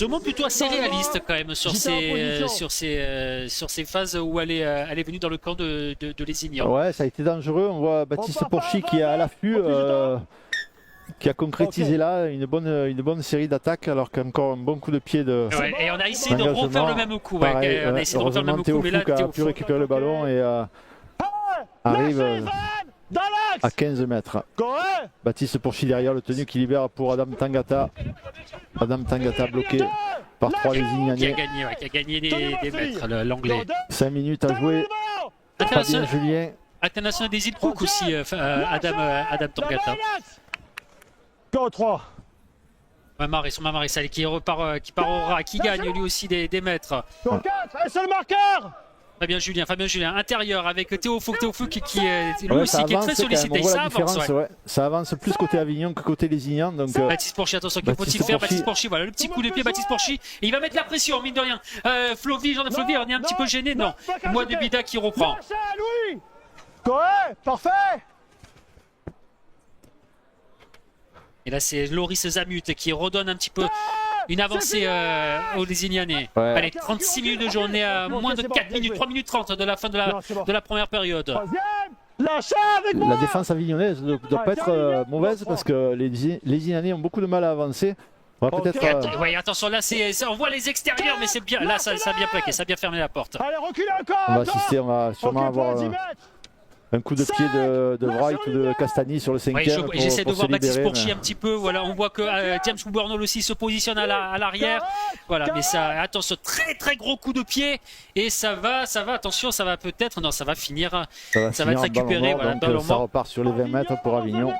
montre plutôt assez réaliste quand même sur ces phases où elle est venue dans le camp de Lézignan. Ouais, ça a été dangereux. On voit Baptiste Bourchy qui est à l'affût, qui a concrétisé là une bonne série d'attaques alors qu'encore un bon coup de pied de. Ouais, et on a essayé de refaire le même coup. Pareil, on a essayé de refaire le même coup, mais là Théo a pu récupérer le ballon et arrive à 15 mètres. Baptiste Bourchy derrière le tenu qui libère pour Adam Tangata. Adam Tangata bloqué par 3 Lézignanais. Qui a gagné des mètres, l'anglais. 5 minutes à jouer. Fabien Julien. International des îles Cook aussi, Adam Tangata. Go 3. Mamaré, qui part au ras, qui gagne lui aussi des mètres. Go 4, un seul marqueur. Fabien Julien, intérieur avec Théo Foucault qui est lui aussi qui est très sollicité. Ça avance, ça avance plus côté Avignon que côté Lézignan. Donc Baptiste Bourchy, attention, que faut-il faire? Baptiste Bourchy, voilà le petit coup de pied, Baptiste Bourchy, et il va mettre la pression, mine de rien. Jean-de Flovy, on est un petit peu gêné, non. Moi de Bida qui reprend. Parfait. Et là c'est Loris Zamut qui redonne un petit peu une avancée aux Lézignanais. Ouais. Allez, 36 minutes de journée à moins de 4 minutes, 3 minutes 30 de la fin de la première période. La défense avignonnaise ne doit pas être mauvaise parce que les Lézignanais ont beaucoup de mal à avancer. On va peut-être. Oui, attention, là on voit les extérieurs, mais c'est bien. Là, ça a bien plaqué, ça a bien fermé la porte. Allez, reculez encore. On va assister, on va sûrement avoir un coup de pied de Wright ou de Castagny sur le Ouais, cinquième. j'essaie de pour voir se Baptiste libérer, Pourchy un petit peu. Voilà, on voit que James Woodburn aussi se positionne à l'arrière. Voilà, mais ça, attention, très très gros coup de pied et ça va, attention, ça va peut-être, non, ça va finir, ça va être finir en récupéré. ballon Voilà, mort, ballon donc ça mort. repart sur les 20 mètres pour Avignon.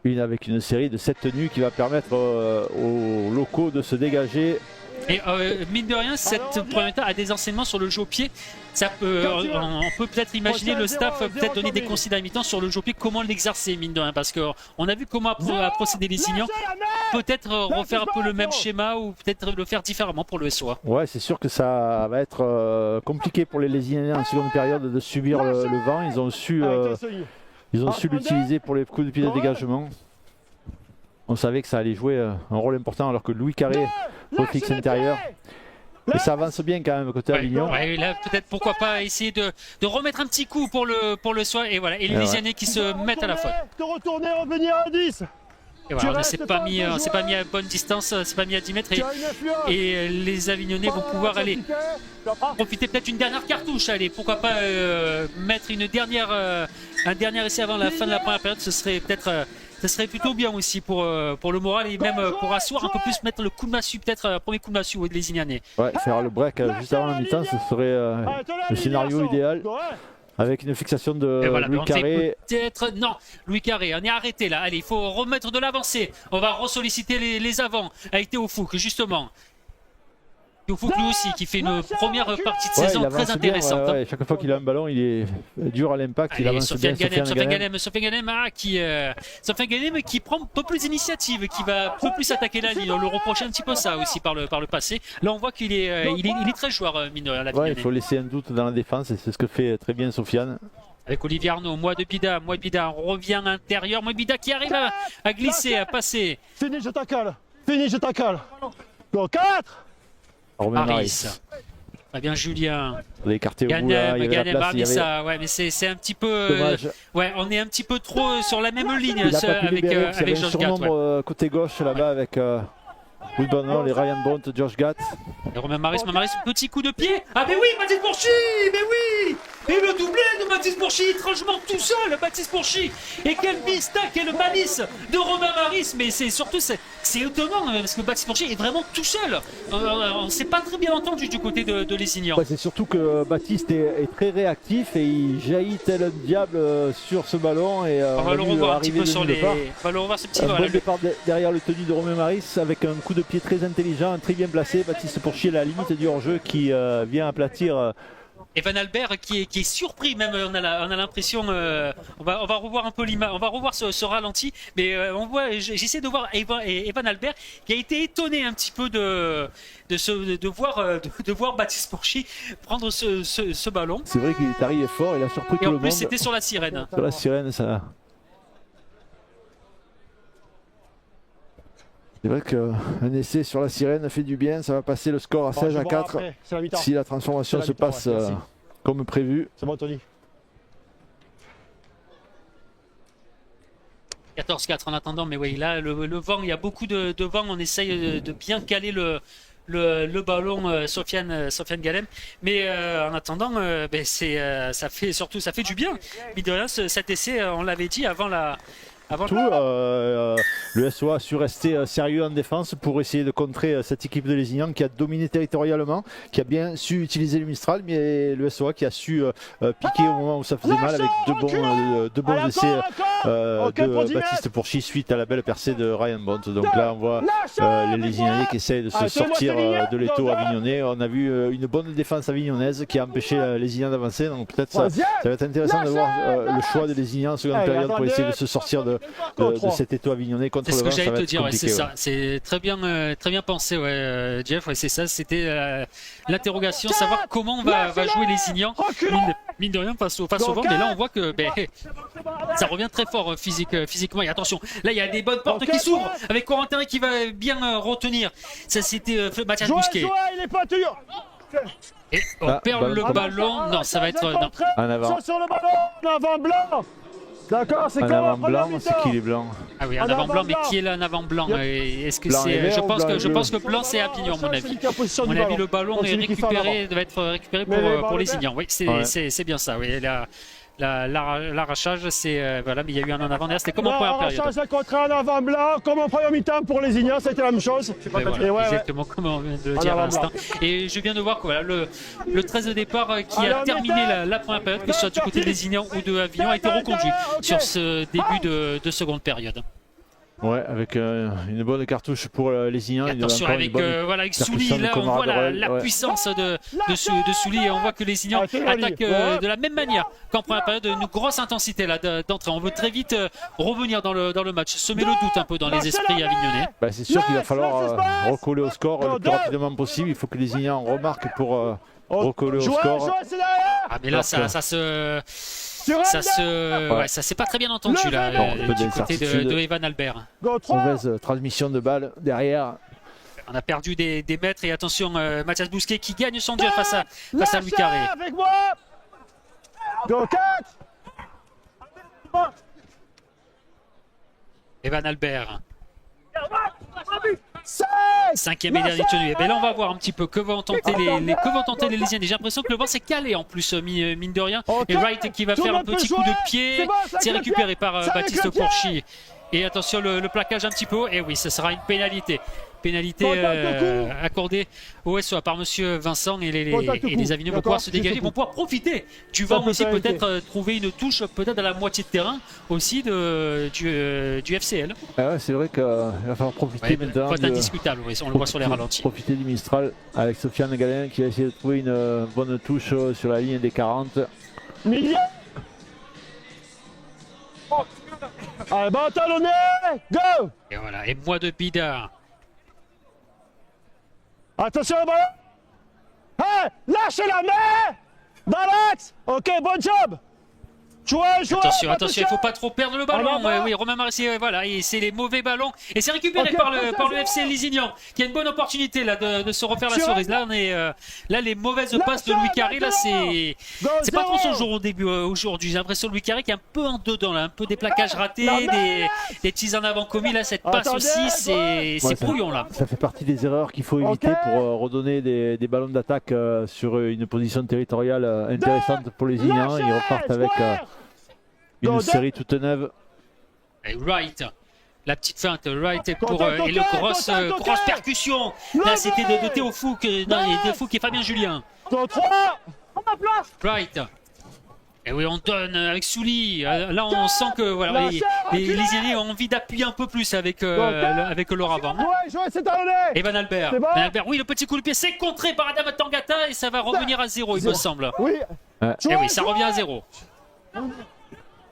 Avec une série de 7 tenues qui va permettre aux locaux de se dégager. Et mine de rien, cette première temps a des enseignements sur le jeu au pied. Ça peut, on peut peut-être imaginer le staff peut-être donner des consignes à mi-temps sur le jeu au pied, comment l'exercer mine de rien, parce qu'on a vu comment a procédé les Lignans. Peut-être refaire un peu le même schéma ou peut-être le faire différemment pour le SOA. Ouais, c'est sûr que ça va être compliqué pour les Lésignais en seconde période de subir le vent. Ils ont su l'utiliser pour les coups de pied de dégagement. On savait que ça allait jouer un rôle important alors que Louis Carré refixe intérieur. Et ça avance bien quand même côté Avignon. Ouais, là peut-être pourquoi pas essayer de remettre un petit coup pour le SOA et voilà. Et les Lésignais qui se mettent à la faute. De retourner, revenir à 10. Et voilà, on ne s'est pas mis à bonne distance, c'est pas mis à 10 mètres et les Avignonnais vont pouvoir aller profiter peut-être d'une dernière cartouche. Allez, pourquoi pas mettre un dernier essai avant la fin de la première période, ce serait plutôt bien aussi pour le moral et même pour asseoir un peu plus, mettre le coup de massue, peut-être premier coup de massue aux Lésignanais. Ouais, faire le break juste avant la mi-temps, ce serait le scénario idéal. Avec une fixation de voilà, Louis Carré. Peut-être non, Louis Carré, on est arrêté là. Allez, il faut remettre de l'avancée. On va ressolliciter les avants avec Théo Fouque, justement. Théo Fouque lui aussi, qui fait une première partie de saison très intéressante. Ouais, chaque fois qu'il a un ballon, il est dur à l'impact. Il avance bien. Sofiane Ganem qui prend un peu plus d'initiative, qui va un peu plus attaquer la ligne. On le reprochait un petit peu ça aussi par le passé. Là, on voit qu'il est, il est très joueur, mine de rien. Il faut laisser un doute dans la défense et c'est ce que fait très bien Sofiane. Avec Olivier Arnaud, Mouabida revient à l'intérieur. Mouabida qui arrive à glisser, à passer. Fini, je t'accale. Fini, je t'accale. Go, 4. Harris. Très bien, Julien. L'écarté au bout, Ganem, ouais, mais c'est un petit peu. Dommage. Ouais, on est un petit peu trop sur la même ligne avec Josh Gatt. Côté gauche là-bas avec Woodburn, les Ryan Bont, Josh Gatt. Et Romain Maris, petit coup de pied. Ah, mais oui, Baptiste Pourchy, mais oui. Et le doublé de Baptiste Pourchy, étrangement tout seul, Baptiste Pourchy. Et quel vista, quelle malice de Romain Maris. Mais c'est surtout, c'est étonnant parce que Baptiste Pourchy est vraiment tout seul. On ne s'est pas très bien entendu du côté de Lézignan. Ouais, c'est surtout que Baptiste est très réactif et il jaillit tel un diable sur ce ballon. Et, on va le revoir un petit peu sur les. On va le revoir ce petit bon départ derrière le tenu de Romain Maris avec un coup de pied très intelligent, très bien placé. Baptiste Pourchy à la limite du hors-jeu qui vient aplatir. Evan Albert qui est surpris, même on a l'impression, on va revoir un peu l'image, on va revoir ce ralenti, mais on voit, j'essaie de voir Evan Albert qui a été étonné un petit peu de voir Baptiste Pourchy prendre ce ballon. C'est vrai qu'il est arrivé fort, il a surpris tout le monde. Et en plus c'était sur la sirène. Sur la sirène, ça. C'est vrai qu'un essai sur la sirène fait du bien, ça va passer le score à 16-4 si la transformation se passe comme prévu. C'est bon, Tony. 14-4 en attendant, mais oui, là le vent, il y a beaucoup de vent, on essaye de bien caler le ballon Sofiane Ganem, mais en attendant, ça fait du bien. Mais de rien, cet essai, on l'avait dit avant le SOA a su rester sérieux en défense pour essayer de contrer cette équipe de Lézignan qui a dominé territorialement, qui a bien su utiliser le Mistral, mais le SOA qui a su piquer au moment où ça faisait mal avec deux bons essais de Baptiste Pourchy suite à la belle percée de Ryan Bont. Donc là on voit les Lézignanais qui essayent de se sortir de l'étau avignonnais. On a vu une bonne défense avignonnaise qui a empêché les Lézignans d'avancer, donc peut-être ça va être intéressant de voir le choix des Lézignans en seconde période pour essayer de se sortir de cet étau avignonnais contre le vent. C'est ce que j'allais te dire, c'est ça. C'est très bien pensé, Jeff. Ouais, c'est ça, c'était l'interrogation, savoir comment va jouer Lézignan. Mine de rien face au vent, mais là on voit que ça revient très fort physiquement. Et attention, là il y a des bonnes portes qui s'ouvrent avec Corentin qui va bien retenir. Ça c'était Mathias Busquet. Et on perd le ballon. Non, ça va être en avant. Sur le ballon, en avant blanc. D'accord, c'est en avant blanc, c'est qui les blancs? Ah oui, en avant blanc, mais qui est là en avant blanc? Est-ce que c'est je pense que blanc c'est Avignon, à mon avis. À mon avis, le ballon est récupéré, doit être récupéré pour Lézignan. Oui, c'est bien ça. Oui, la l'arrachage, c'est voilà, mais il y a eu un en avant derrière, c'était comme en Non, première période. arrachage contre un avant blanc, comme en première mi-temps pour les Ignats, c'était la même chose. Mais voilà, Et ouais, exactement comme on vient de le dire à avant l'instant. Et je viens de voir que voilà, le 13 de départ qui Allez, a on terminé était la première période, que ce soit du côté des Ignats ou de Avignon, a été reconduit sur ce début de seconde période. Ouais, avec une bonne cartouche pour les Ignats. Attention avec, voilà, avec Souli, là on voit la puissance de Souli et on voit que les Ignats attaquent de la même manière qu'en première période, une grosse intensité là d'entrée. On veut très vite revenir dans le match, semer le doute un peu dans les esprits avignonnais. Bah, c'est sûr qu'il va falloir recoller au score le plus rapidement possible. Il faut que les Ignats en remarquent pour recoller au score. Ah mais là ça s'est pas très bien entendu là, du côté de Evan Albert. Mauvaise transmission de balle derrière. On a perdu des mètres et attention Mathias Bousquet qui gagne son duel face à Louis Carré. Avec moi. Go 4. Evan Albert. 5. Cinquième et dernier tenu. Et bien là, on va voir un petit peu que vont tenter les Lysiennes. J'ai l'impression que le vent s'est calé en plus, mine de rien. Et Wright qui va faire un petit coup de pied. C'est récupéré par Baptiste Pourchy. Et attention, le plaquage un petit peu. Et oui, ce sera une pénalité. Pénalité accordée au SOA par monsieur Vincent et les Avignons vont pouvoir se dégager, vont pouvoir profiter du vent aussi, peut-être trouver une touche peut-être à la moitié de terrain aussi du FCL. Ah ouais, c'est vrai qu'il va falloir profiter maintenant. Faute indiscutable, oui, on le voit sur les ralentis. Profiter du Mistral avec Sofiane Galin qui a essayé de trouver une bonne touche sur la ligne des 40. Allez, bon talonné, go. Et voilà, et moi de Bida. Attention au ballon. Hey, lâchez la main. Dans l'axe. Ok, bon job. Attention, il ne faut pas trop perdre le ballon. Oui, Romain Marissier, voilà, et c'est les mauvais ballons. Et c'est récupéré par le FC Lisignan, qui a une bonne opportunité là, de se refaire la cerise. Là, là les mauvaises passes de Louis Carré, là, c'est pas trop son jour au début aujourd'hui. J'ai l'impression Louis Carré qui est un peu en dedans, là, un peu des plaquages ratés, des petits en avant commis. Là, cette passe aussi, c'est brouillon là. Ça fait partie des erreurs qu'il faut éviter pour redonner des ballons d'attaque sur une position territoriale intéressante pour les Lignans. Ils repartent avec une série toute neuve. Et Wright, la petite feinte, Wright et le grosse percussion. Là, c'était de Théo Fouque, et Fabien Julien. Wright. Et oui, on donne avec Souli. Là, on sent que voilà, les Lysiennais ont envie d'appuyer un peu plus avec leur avant. Evan Albert. Evan Albert, oui, le petit coup de pied, c'est contré par Adam Tangata et ça va revenir à 0, il me semble. Et oui, ça revient à 0.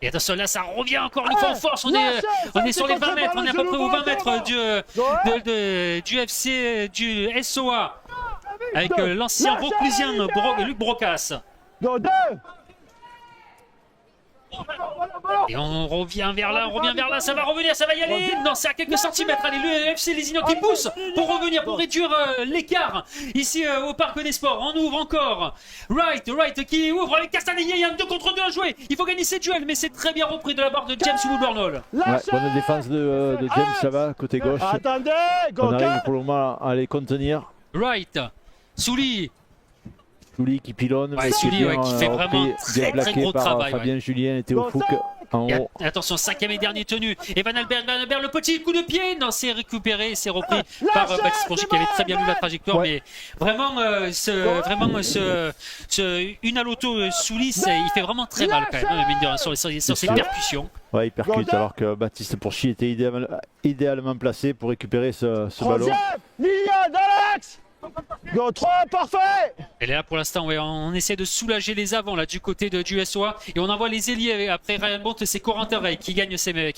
Et attention, là, ça revient encore une fois en force. On est sur les 20 mètres. On est à peu près aux 20 mètres du FC, du SOA. Avec l'ancien Vauclusien Luc Brocas. Et on revient vers là, ça va revenir, ça va y aller. Non, c'est à quelques centimètres. Allez, le FC Lisignan qui pousse pour revenir, pour réduire l'écart ici au Parc des Sports. On ouvre encore. Wright qui ouvre les Castagnets. Il y a un 2 contre 2 à jouer. Il faut gagner ces duels, mais c'est très bien repris de la part de James Woodburnall. Ouais, bonne défense de James, ça va, côté gauche. Attendez, on arrive pour le moment à les contenir. Wright, Souli qui pilonne, Souli qui fait vraiment très gros travail. Fabien Julien et Théo Fouque en haut. Attention, 5e et dernier tenu. Evan Albert, le petit coup de pied. Non, c'est récupéré, c'est repris par Baptiste Pourgy qui avait très bien lu la trajectoire. Mais vraiment, une à l'auto, Souli, il fait vraiment très mal quand même, mine de rien, sur ses percussions. Ouais, il percute alors que Baptiste Pourgy était idéalement placé pour récupérer ce ballon. Go 3, parfait. Et là pour l'instant on essaie de soulager les avants là du côté du SOA et on envoie les ailiers après Ryan Bont, c'est Corentin Veil qui gagne ses mètres.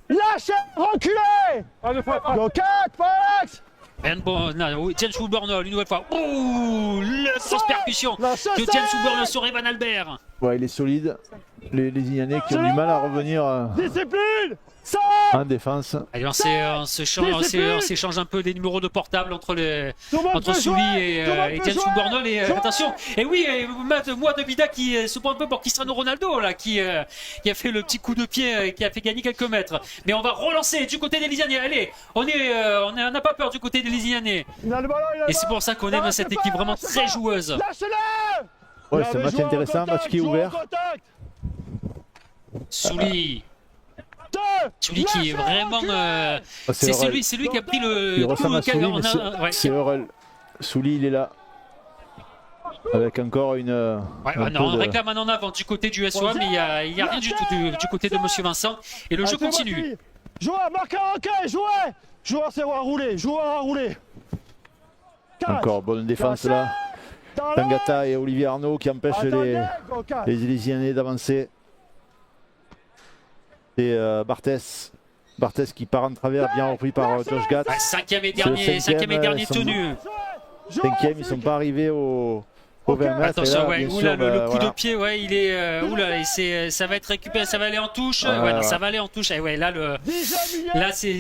Lâchez, reculez. Go 4, Palax. James Woodburnall une nouvelle fois. Ouh, la grosse percussion de James Woodburnall sur Evan Albert. Ouais, il est solide. Les Ignanais qui ont du mal à revenir discipline en défense. Allez, on s'échange un peu des numéros de portable entre Souli et James Woodburnall. Et attention, et oui, moi de Vida qui se prend un peu pour Cristiano Ronaldo là, qui a fait le petit coup de pied qui a fait gagner quelques mètres. Mais on va relancer du côté des Lysiennais. Allez, on n'a pas peur du côté des Lysiennais. Et c'est pour ça qu'on aime cette équipe vraiment très joueuse. Lâchez-le. Ouais, c'est un match intéressant, un match qui est ouvert. Souli. Deux. Souli qui est vraiment. C'est lui qui a pris le. Il ressemble à Souli, mais ouais. c'est Eurel. Souli, il est là. Avec encore une. Ouais, on réclame un en avant du côté du SOA, mais il n'y a rien du tout du côté de Monsieur Vincent. Et le jeu continue. Joueur, marqueur, ok, joueur. Joueur, c'est à rouler. Joueur à rouler. Encore bonne défense là. Tangata et Olivier Arnaud qui empêchent les Ilésianais d'avancer. Et Barthès. Barthès qui part en travers, bien repris par Josh Gatt. Ouais, cinquième et dernier tenu. Cinquième, ils ne sont pas arrivés au 20 mètres. Attention, là, le coup de pied, ouais, il est. Ça va être récupéré, ça va aller en touche. Non, ça va aller en touche. Et ouais, là, c'est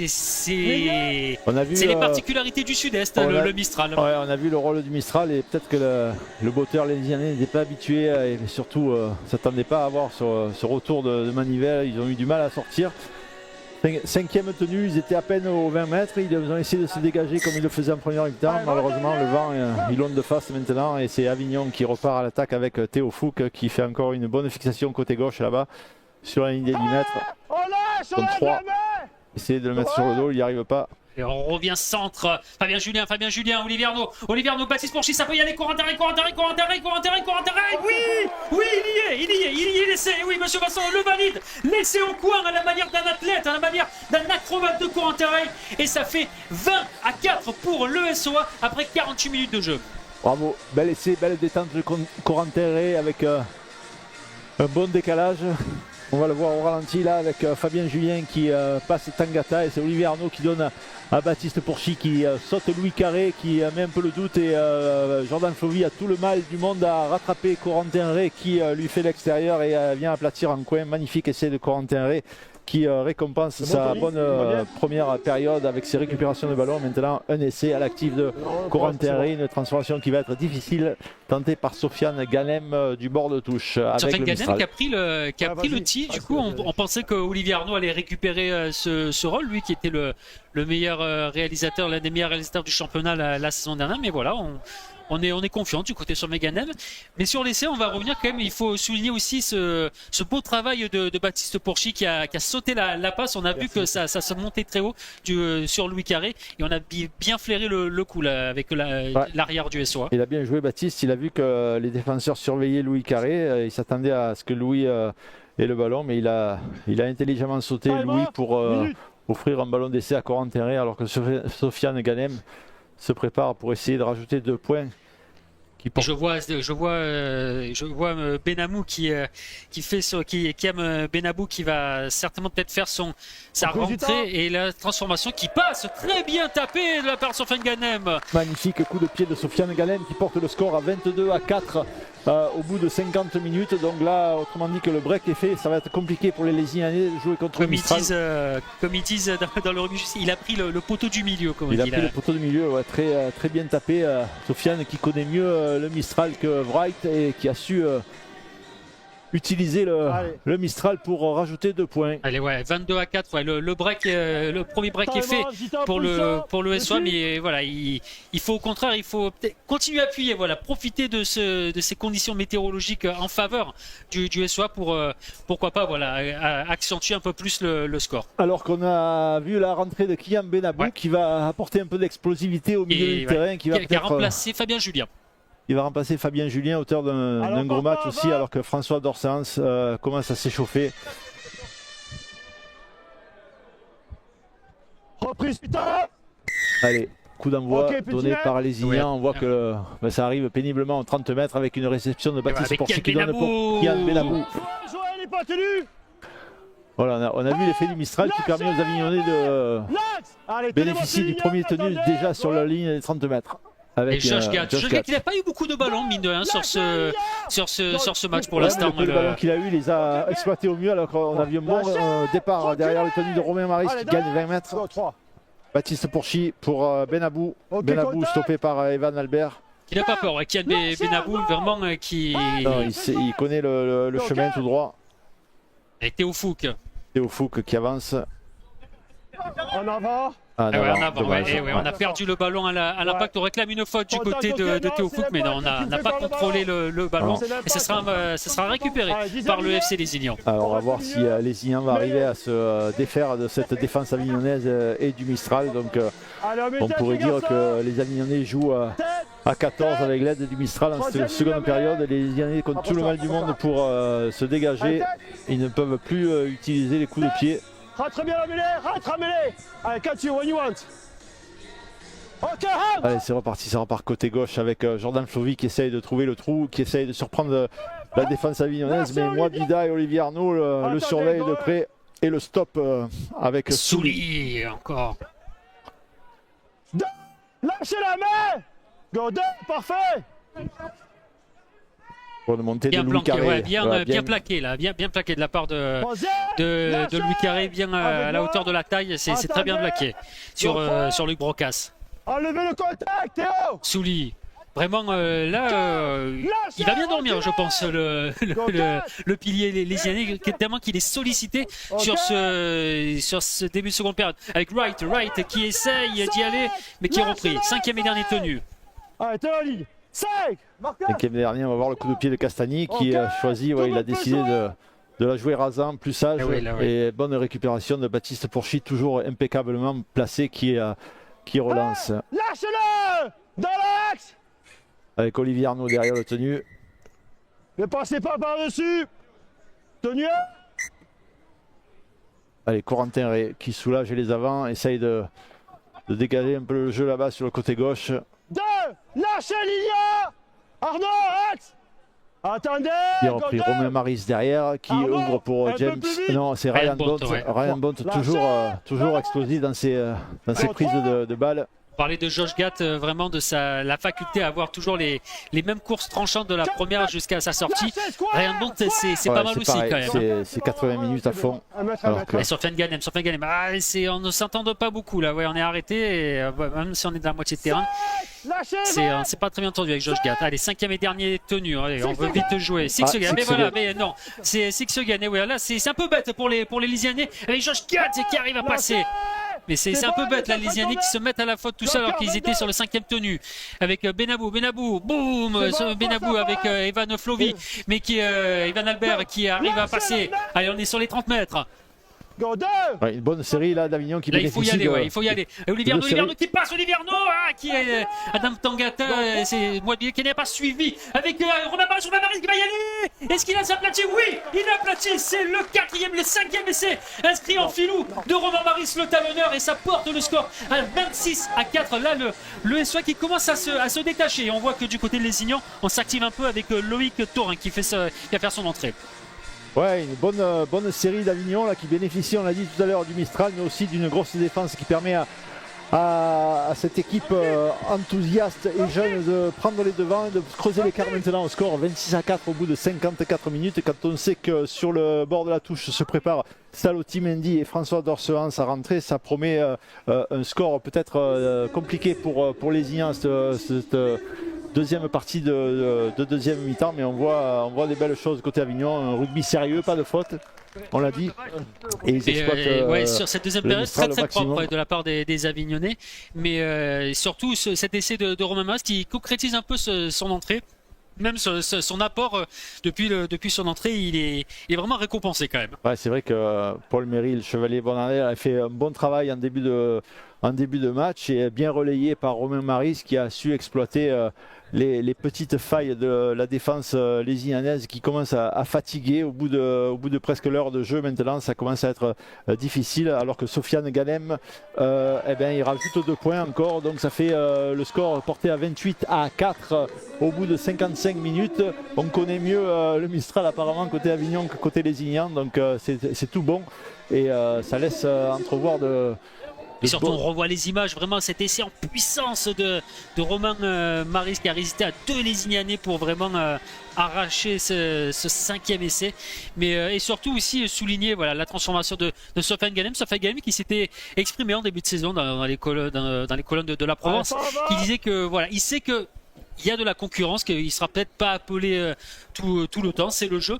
les particularités du Sud-Est, le Mistral. Ouais, on a vu le rôle du Mistral et peut-être que le botteur lésianais n'était pas habitué et surtout ne s'attendait pas à avoir ce retour de manivelle. Ils ont eu du mal à sortir. Cinquième tenue, ils étaient à peine aux 20 mètres, ils ont essayé de se dégager comme ils le faisaient en première mi-temps. Malheureusement, le vent, ils l'ont de face maintenant et c'est Avignon qui repart à l'attaque avec Théo Fouque qui fait encore une bonne fixation côté gauche là-bas sur la ligne des 10 mètres. Comme 3, essayer de le mettre sur le dos, il n'y arrive pas. Et on revient centre, Fabien Julien, Olivier Arnaud, Baptiste Pourchy, ça peut y aller, courant d'arrêt, oui, il y est, l'essai, oui, Monsieur Vincent le valide, l'essai au coin à la manière d'un athlète, à la manière d'un acrobate de courant d'arrêt, et ça fait 20-4 pour le SOA après 48 minutes de jeu. Bravo, bel essai, belle détente de Corentin avec un bon décalage. On va le voir au ralenti là avec Fabien Julien qui passe Tangata et c'est Olivier Arnaud qui donne à Baptiste Pourchy qui saute Louis Carré qui met un peu le doute et Jordan Flovy a tout le mal du monde à rattraper Corentin Ray qui lui fait l'extérieur et vient aplatir en coin. Magnifique essai de Corentin Ray qui récompense sa bonne première période avec ses récupérations de ballon. Maintenant un essai à l'actif de Corentin Ray, une transformation qui va être difficile, tentée par Sofiane Ganem du bord de touche. Sofiane Ganem qui a pris le tir, du coup on pensait que Olivier Arnaud allait récupérer ce rôle, lui qui était le meilleur réalisateur, l'un des meilleurs réalisateurs du championnat la saison dernière, mais voilà, on est confiant du côté sur Meganem. Mais sur l'essai, on va revenir quand même. Il faut souligner aussi ce beau travail de Baptiste Pourchy qui a sauté la passe. On a vu que ça se montait très haut sur Louis Carré et on a bien flairé le coup là, avec l'arrière du SOA. Il a bien joué Baptiste. Il a vu que les défenseurs surveillaient Louis Carré. Il s'attendait à ce que Louis ait le ballon, mais il a intelligemment sauté Louis pour offrir un ballon d'essai à Corentin Ray alors que Sofiane Ganem se prépare pour essayer de rajouter 2 points. Je vois Benamou qui aime Benabou qui va certainement peut-être faire sa rentrée et la transformation qui passe très bien tapée de la part de Sofiane Ganem. Magnifique coup de pied de Sofiane Ganem qui porte le score à 22-4 au bout de 50 minutes. Donc là, autrement dit que le break est fait, ça va être compliqué pour les Lésianais de jouer contre Mistral. Comme ils disent dans le rugby, il a pris le poteau du milieu. Il a pris le poteau du milieu, ouais, très bien tapé. Sofiane qui connaît mieux le Mistral que Wright et qui a su utiliser le Mistral pour rajouter 2 points. Allez, ouais, 22-4, ouais, le premier break est fait pour le SOA, mais voilà, il faut au contraire, il faut continuer à appuyer, voilà, profiter de ces conditions météorologiques en faveur du SOA pour pourquoi pas, voilà, accentuer un peu plus le score. Alors qu'on a vu la rentrée de Kylian Benabou qui va apporter un peu d'explosivité au milieu du terrain, qui a remplacé Fabien Julien. Il va remplacer Fabien Julien, auteur d'un gros match aussi, alors que François Dorsens commence à s'échauffer. Reprise, putain. Allez, coup d'envoi donné par les Lésignans. On voit que ça arrive péniblement en 30 mètres avec une réception de Baptiste Pourchy qui donne pour Kylian Benabou. Voilà, on a vu l'effet du Mistral qui permet aux Avignonnais de bénéficier du premier tenu déjà sur la ligne des 30 mètres. Avec Josh Gatt qui n'a pas eu beaucoup de ballons mine de rien sur ce match pour l'instant. Le ballon qu'il a eu, il les a exploités au mieux alors qu'on a vu un bon départ derrière le tenue de Romain Maris qui gagne 20 mètres. Baptiste Pourchy pour Benabou. Benabou stoppé par Evan Albert. Qui n'a pas peur, qui a Benabou vraiment qui. Non, il connaît le chemin tout droit. Et Théo Fouque. Théo Fouque qui avance. En avant. Ah, Ah ouais, en non, avant, dommage. on a perdu le ballon à l'impact. On réclame une faute du côté de Théo Fouque, mais non, on n'a pas contrôlé le ballon. Et ce sera récupéré par le FC Lézignan. Alors on va voir si Lézignan va arriver à se défaire de cette défense avignonnaise et du Mistral. Donc on pourrait dire que les Avignonnais jouent à 14 avec l'aide du Mistral en cette seconde période. Les Lézignais ont tout le mal du monde pour se dégager. Ils ne peuvent plus utiliser les coups de pied. Rentre bien la mêlée, rentre la mêlée. Allez, catch you when you want. Ok, Allez, c'est reparti, ça repart côté gauche avec Jordan Flovy qui essaye de trouver le trou, qui essaye de surprendre la défense avignonnaise. Mais moi, Bida et Olivier Arnaud le surveillent de près et le stop avec Souli. Souli, encore. lâchez la main. Go 2, parfait. Pour une montée Bien de Louis planqué, Carré. ouais, bien plaqué là, bien plaqué de la part de Louis Carré, bien à la hauteur de la taille, c'est très bien plaqué sur Luc Brocas. Enlevez le contact, Théo. Souli, vraiment là, il va bien dormir, je pense, le pilier lésianais, tellement qu'il est sollicité sur ce début de seconde période. Avec Wright qui essaye d'y aller, mais qui est repris. 5e et dernier tenu. Allez, Théo, ligne. 5. 5e dernier, on va voir le coup de pied de Castagny qui a choisi, il a décidé de la jouer rasant, plus sage. Et bonne récupération de Baptiste Pourchy, toujours impeccablement placé, qui relance. Lâchez-le dans l'axe. Avec Olivier Arnaud derrière le tenu. Ne passez pas par-dessus. Tenu. Allez, Corentin Ray qui soulage les avants, essaye de dégager un peu le jeu là-bas sur le côté gauche. 2, lâchez Lilia. Arnaud, axe. Attendez. Qui a repris Romain Maris derrière, qui ouvre pour James. Non, c'est Ryan Bont. Ryan Bont toujours explosif dans ses prises de balles. Parler de Josh Gatt, vraiment de la faculté à avoir toujours les mêmes courses tranchantes de la première jusqu'à sa sortie. Ryan Bont, c'est pas mal aussi pareil, quand même. C'est 80 minutes à fond. Et Sofiane Ganem, on ne s'entend pas beaucoup là, on est arrêté, et, même si on est de la moitié de terrain. C'est pas très bien entendu avec Josh Gatt. Allez, 5e et dernier tenu, on veut vite jouer. Six Ganet, mais voilà, mais non, c'est Six Ganet, là c'est un peu bête pour les Lésianais avec Josh Gatt qui arrive à passer. Mais c'est un peu bête là, les Lésianais qui se mettent à la faute tout seul alors qu'ils étaient sur le 5e tenu. Avec Benabou, boum, Benabou avec Evan Flovy, mais Evan Albert qui arrive à passer. Allez, on est sur les 30 mètres. Une bonne série là d'Avignon qui bénéficie. Il faut y aller. Et Olivier Arnaud qui passe, qui est Adam Tangata, c'est moi qui n'a pas suivi avec Romain Maris qui va y aller. Est-ce qu'il a aplati? Oui, il a aplati. C'est le 4e, le 5e essai inscrit en filou de Romain Maris, le talonneur, et ça porte le score à 26-4. Là, le SOA qui commence à se détacher. Et on voit que du côté de Lézignan, on s'active un peu avec Loïc Taurin qui va faire son entrée. Ouais, une bonne série d'Avignon qui bénéficie, on l'a dit tout à l'heure, du Mistral, mais aussi d'une grosse défense qui permet à cette équipe enthousiaste et jeune de prendre les devants et de creuser l'écart maintenant au score 26-4 au bout de 54 minutes. Quand on sait que sur le bord de la touche se préparent Saloti Mendy et François Dorsehan à rentrer, ça promet un score peut-être compliqué pour les Lézignan, cette deuxième partie de deuxième mi-temps, mais on voit des belles choses côté Avignon, un rugby sérieux, pas de faute, on l'a dit. Et ils exploitent sur cette deuxième période, très propre de la part des Avignonnais, mais surtout cet essai de Romain Maris qui concrétise un peu son entrée. Même son apport depuis son entrée, il est vraiment récompensé quand même. Ouais, c'est vrai que Paul Méry, le chevalier Bonanel, a fait un bon travail en début de match et bien relayé par Romain Maris qui a su exploiter les petites failles de la défense lézignanaise qui commence à fatiguer au bout de presque l'heure de jeu. Maintenant, ça commence à être difficile, alors que Sofiane Ganem, il rajoute 2 points encore, donc ça fait le score porté à 28-4 au bout de 55 minutes. On connaît mieux le Mistral apparemment côté Avignon que côté Lézignan, donc c'est tout bon et ça laisse entrevoir Et surtout, on revoit les images, vraiment cet essai en puissance de Romain Maris qui a résisté à 2 Lézignanais pour vraiment arracher ce 5e essai. Mais, et surtout aussi souligner la transformation de Sofiane Ganem. Sofiane Ganem qui s'était exprimé en début de saison dans les colonnes de la Provence, qui disait que il sait que il y a de la concurrence, qu'il sera peut-être pas appelé tout le temps, c'est le jeu.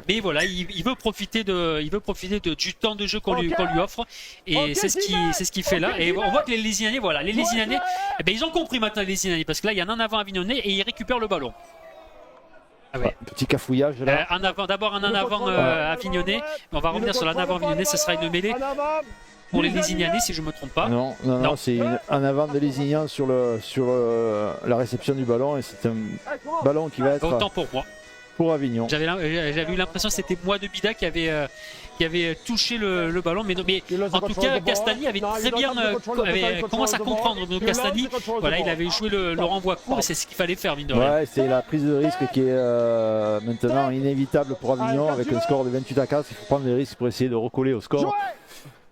Mais voilà, il veut profiter du temps de jeu qu'on lui offre. Et c'est ce qu'il fait là. Et on voit que les Lézignanais, voilà, eh ben, ils ont compris maintenant les Lézignanais, parce que là, il y a un en avant Avignonnais et ils récupèrent le ballon. Ah ouais. Petit cafouillage là. D'abord un en avant Avignonnais. On va revenir sur l'en avant Avignonnais, ce sera une mêlée pour les Lézignanais si je ne me trompe pas. Non, c'est un avant de Lézignan sur la réception du ballon et c'est un ballon qui va être autant pour moi. Pour Avignon. J'avais eu l'impression que c'était moi de Bida qui avait touché le ballon, mais en tout cas Castagni avait très bien commencé à comprendre. Donc Castagni, voilà, il avait joué le renvoi court et c'est ce qu'il fallait faire, mine de rien. Ouais, c'est la prise de risque qui est maintenant inévitable pour Avignon avec un score de 28-4. Il faut prendre des risques pour essayer de recoller au score.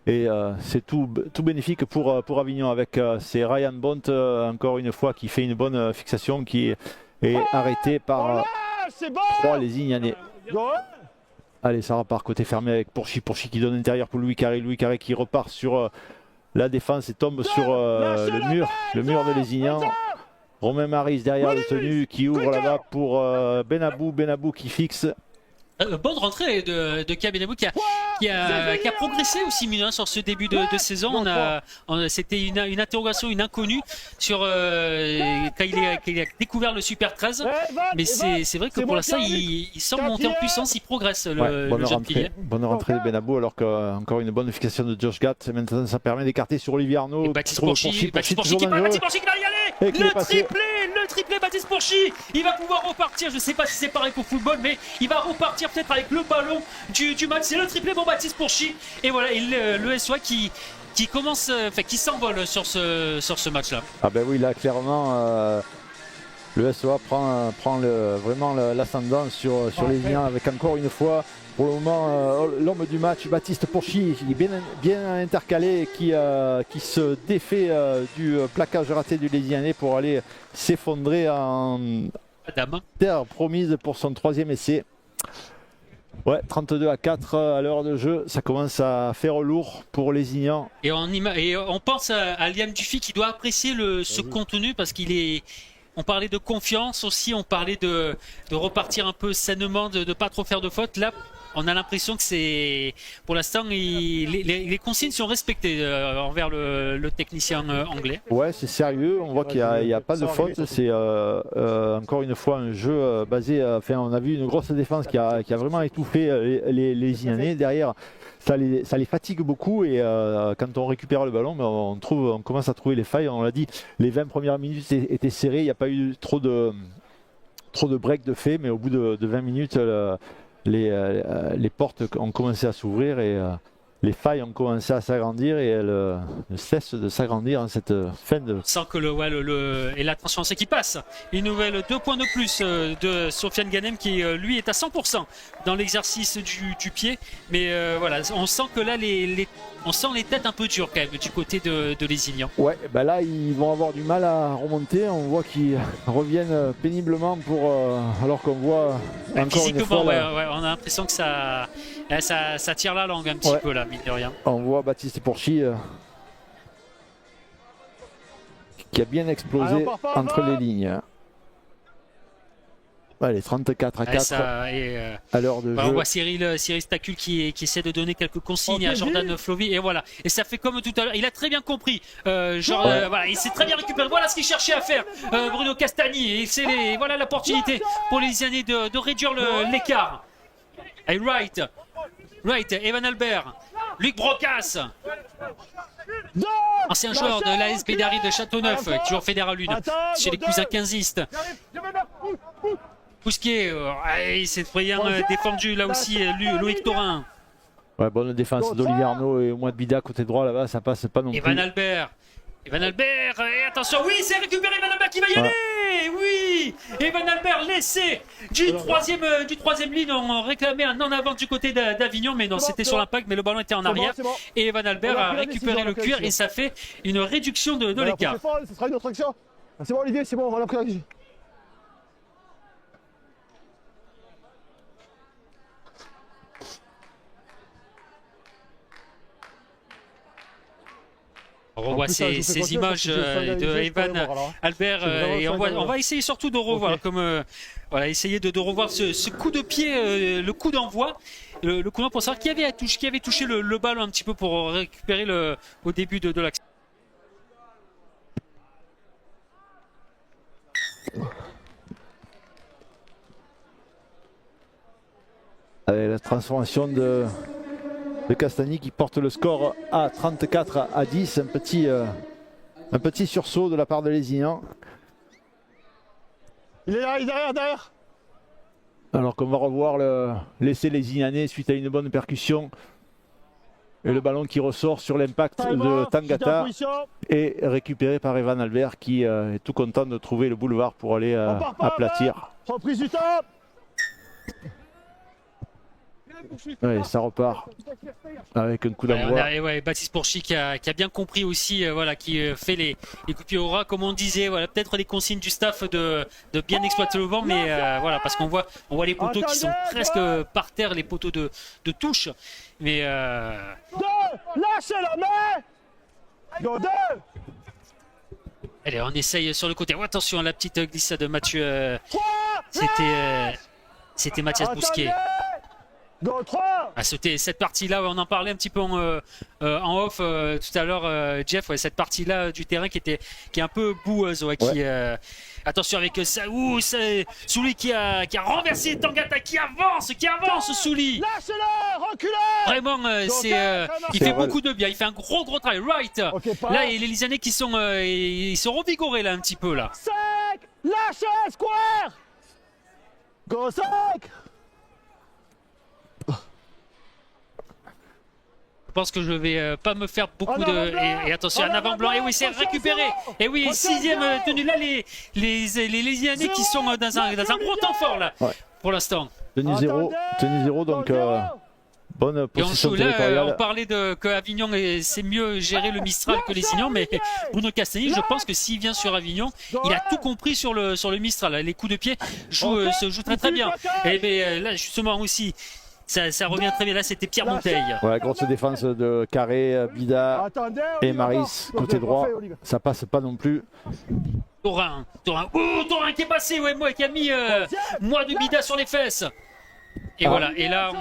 Et c'est tout bénéfique pour Avignon avec c'est Ryan Bont encore une fois qui fait une bonne fixation qui est arrêté par 3 Lézignanais. Allez, ça repart côté fermé avec Pourchy qui donne intérieur pour Louis Carré qui repart sur la défense et tombe sur le mur de Lézignan. Romain Maris derrière le tenu qui ouvre là-bas pour Benabou qui fixe. Bonne rentrée de Kia Benabou qui a progressé aussi sur ce début de saison. C'était une interrogation, une inconnue sur quand il a découvert le Super 13. Mais c'est vrai que pour l'instant, il semble monter en puissance, il progresse le jeune pilier. Bonne rentrée de Benabou alors qu'encore une bonne effication de Josh Gatt. Maintenant, ça permet d'écarter sur Olivier Arnaud. Baptiste Pourchy qui va y aller. Le triplé Baptiste Pourchy. Il va pouvoir repartir. Je ne sais pas si c'est pareil pour football, mais il va repartir peut-être avec le ballon du match. C'est le triplé pour Baptiste Pourchy. Et voilà, le SOA qui commence, qui s'envole sur ce match-là. Ah ben oui, là clairement, le SOA prend vraiment l'ascendant sur les liens avec encore une fois. Pour le moment, l'homme du match, Baptiste Pourchy, qui est bien intercalé, qui se défait du plaquage raté du Lézignanais pour aller s'effondrer en terre promise pour son 3e essai. Ouais, 32-4 à l'heure de jeu, ça commence à faire lourd pour Lézignan. Et on pense à Liam Duffy qui doit apprécier ce contenu parce on parlait de confiance aussi, on parlait de repartir un peu sainement, de ne pas trop faire de fautes. Là, on a l'impression que pour l'instant, les consignes sont respectées envers le technicien anglais. Ouais, c'est sérieux. On voit qu'il n'y a pas de faute. C'est encore une fois un jeu basé. On a vu une grosse défense qui a vraiment étouffé les Lézignanais. Derrière, ça les fatigue beaucoup. Et quand on récupère le ballon, on commence à trouver les failles. On l'a dit, les 20 premières minutes étaient serrées. Il n'y a pas eu trop de break de fait. Mais au bout de 20 minutes, les portes ont commencé à s'ouvrir et les failles ont commencé à s'agrandir et elles ne cessent de s'agrandir en cette fin de... Sans que et la transformation qui passe. Une nouvelle 2 points de plus de Sofiane Ganem qui lui est à 100% dans l'exercice du pied. Mais voilà, on sent que là on sent les têtes un peu dures quand même du côté de Lézignan. Ouais, bah là ils vont avoir du mal à remonter. On voit qu'ils reviennent péniblement alors qu'on voit encore une fois... Ouais, on a l'impression que ça tire la langue un petit peu là, mine de rien. On voit Baptiste Pourchy qui a bien explosé entre les lignes. Allez, 34-4 à l'heure de jeu. On voit Cyril Stacul qui essaie de donner quelques consignes à Jordan Flovy et voilà. Et ça fait comme tout à l'heure. Il a très bien compris. Voilà, il s'est très bien récupéré. Voilà ce qu'il cherchait à faire, Bruno Castagni. Et c'est voilà l'opportunité pour les Lézignanais de réduire l'écart. Et Wright, Evan Albert, Luc Brocas, ancien joueur de l'AS Bédari de Châteauneuf, toujours fédéral lune chez les cousins quinzistes. Pousquier, il s'est bien défendu là aussi, Loïc Thorin. Ouais, bonne défense d'Olivier Arnaud et au moins de Bida côté droit là-bas, ça passe pas non plus. Evan Albert, et attention, oui, c'est récupéré Evan Albert qui va y aller. Oui, Evan Albert laissé du troisième ligne, on réclamait un en avant du côté d'Avignon, mais non, c'était sur l'impact, mais le ballon était en arrière. Et Evan Albert a récupéré le cuir et ça fait une réduction de l'écart. Ce sera une autre action. C'est bon Olivier, c'est bon, on a pris la vision. On revoit ces images de Evan Albert et on va essayer surtout de revoir, voilà, essayer de revoir ce coup de pied, le coup d'envoi, le coup d'envoi pour savoir qui avait touché le ballon un petit peu pour récupérer au début de l'action. Avec la transformation de Castagny qui porte le score à 34-10, un petit sursaut de la part de Lézignan. Il est là, il est derrière. Alors qu'on va revoir l'essai lézignanais suite à une bonne percussion. Et le ballon qui ressort sur l'impact de Tangata est récupéré par Evan Albert qui est tout content de trouver le boulevard pour aller aplatir. Reprise du temps. Ouais, ça repart avec un coup d'envoi. Baptiste Pourchy qui a bien compris aussi, voilà, qui fait les coups de pied au ras, comme on disait, voilà, peut-être les consignes du staff de bien exploiter le vent, mais voilà, parce qu'on voit les poteaux qui sont presque par terre, les poteaux de touche, mais lâchez la main. allez, on essaye sur le côté. Oh, attention à la petite glissade de Mathieu, c'était Mathias Bousquet. Cette partie-là, on en parlait un petit peu en off tout à l'heure, Jeff. Ouais, cette partie-là du terrain qui est un peu boueuse. Ouais, attention avec Souli qui a renversé Tangata, qui avance Souli. Lâchez-le, reculez. Vraiment, il fait beaucoup de bien. Il fait un gros travail. Là, et les Lysianais qui sont revigorés là un petit peu là. 5, lâchez, square. Go 5. Je pense que je vais pas me faire beaucoup de... Et attention, un avant blanc. Et oui, c'est récupéré. Et oui, 6e tenue. Là, les Lysianais qui sont dans un gros temps fort, là, pour l'instant. Tenue 0, donc bonne position territoriale. On parlait que Avignon, c'est mieux gérer le Mistral que Lézignan, mais Bruno Castagny, je pense que s'il vient sur Avignon, il a tout compris sur le Mistral. Les coups de pied se jouent très bien. Et bien, là, justement aussi... Ça revient très bien. Là, c'était Pierre Monteil. Voilà, grosse défense de Carré, Bida et Maris côté droit. Ça passe pas non plus. Thorin qui est passé, qui a mis moi de Bida sur les fesses. Et voilà. Et là,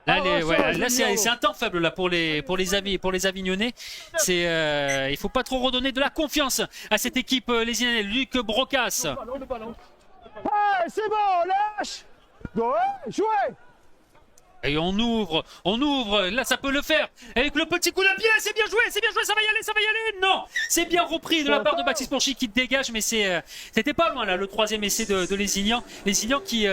là, c'est un temps faible là pour les Avignonnais. Il faut pas trop redonner de la confiance à cette équipe lézignaise. Luc Brocas. C'est bon, lâche. Jouez. Et on ouvre, là ça peut le faire, avec le petit coup de pied, c'est bien joué, ça va y aller, non, c'est bien repris de la part de Baptiste Pourchy qui dégage, mais c'était pas loin là, le 3e essai de Lézignan qui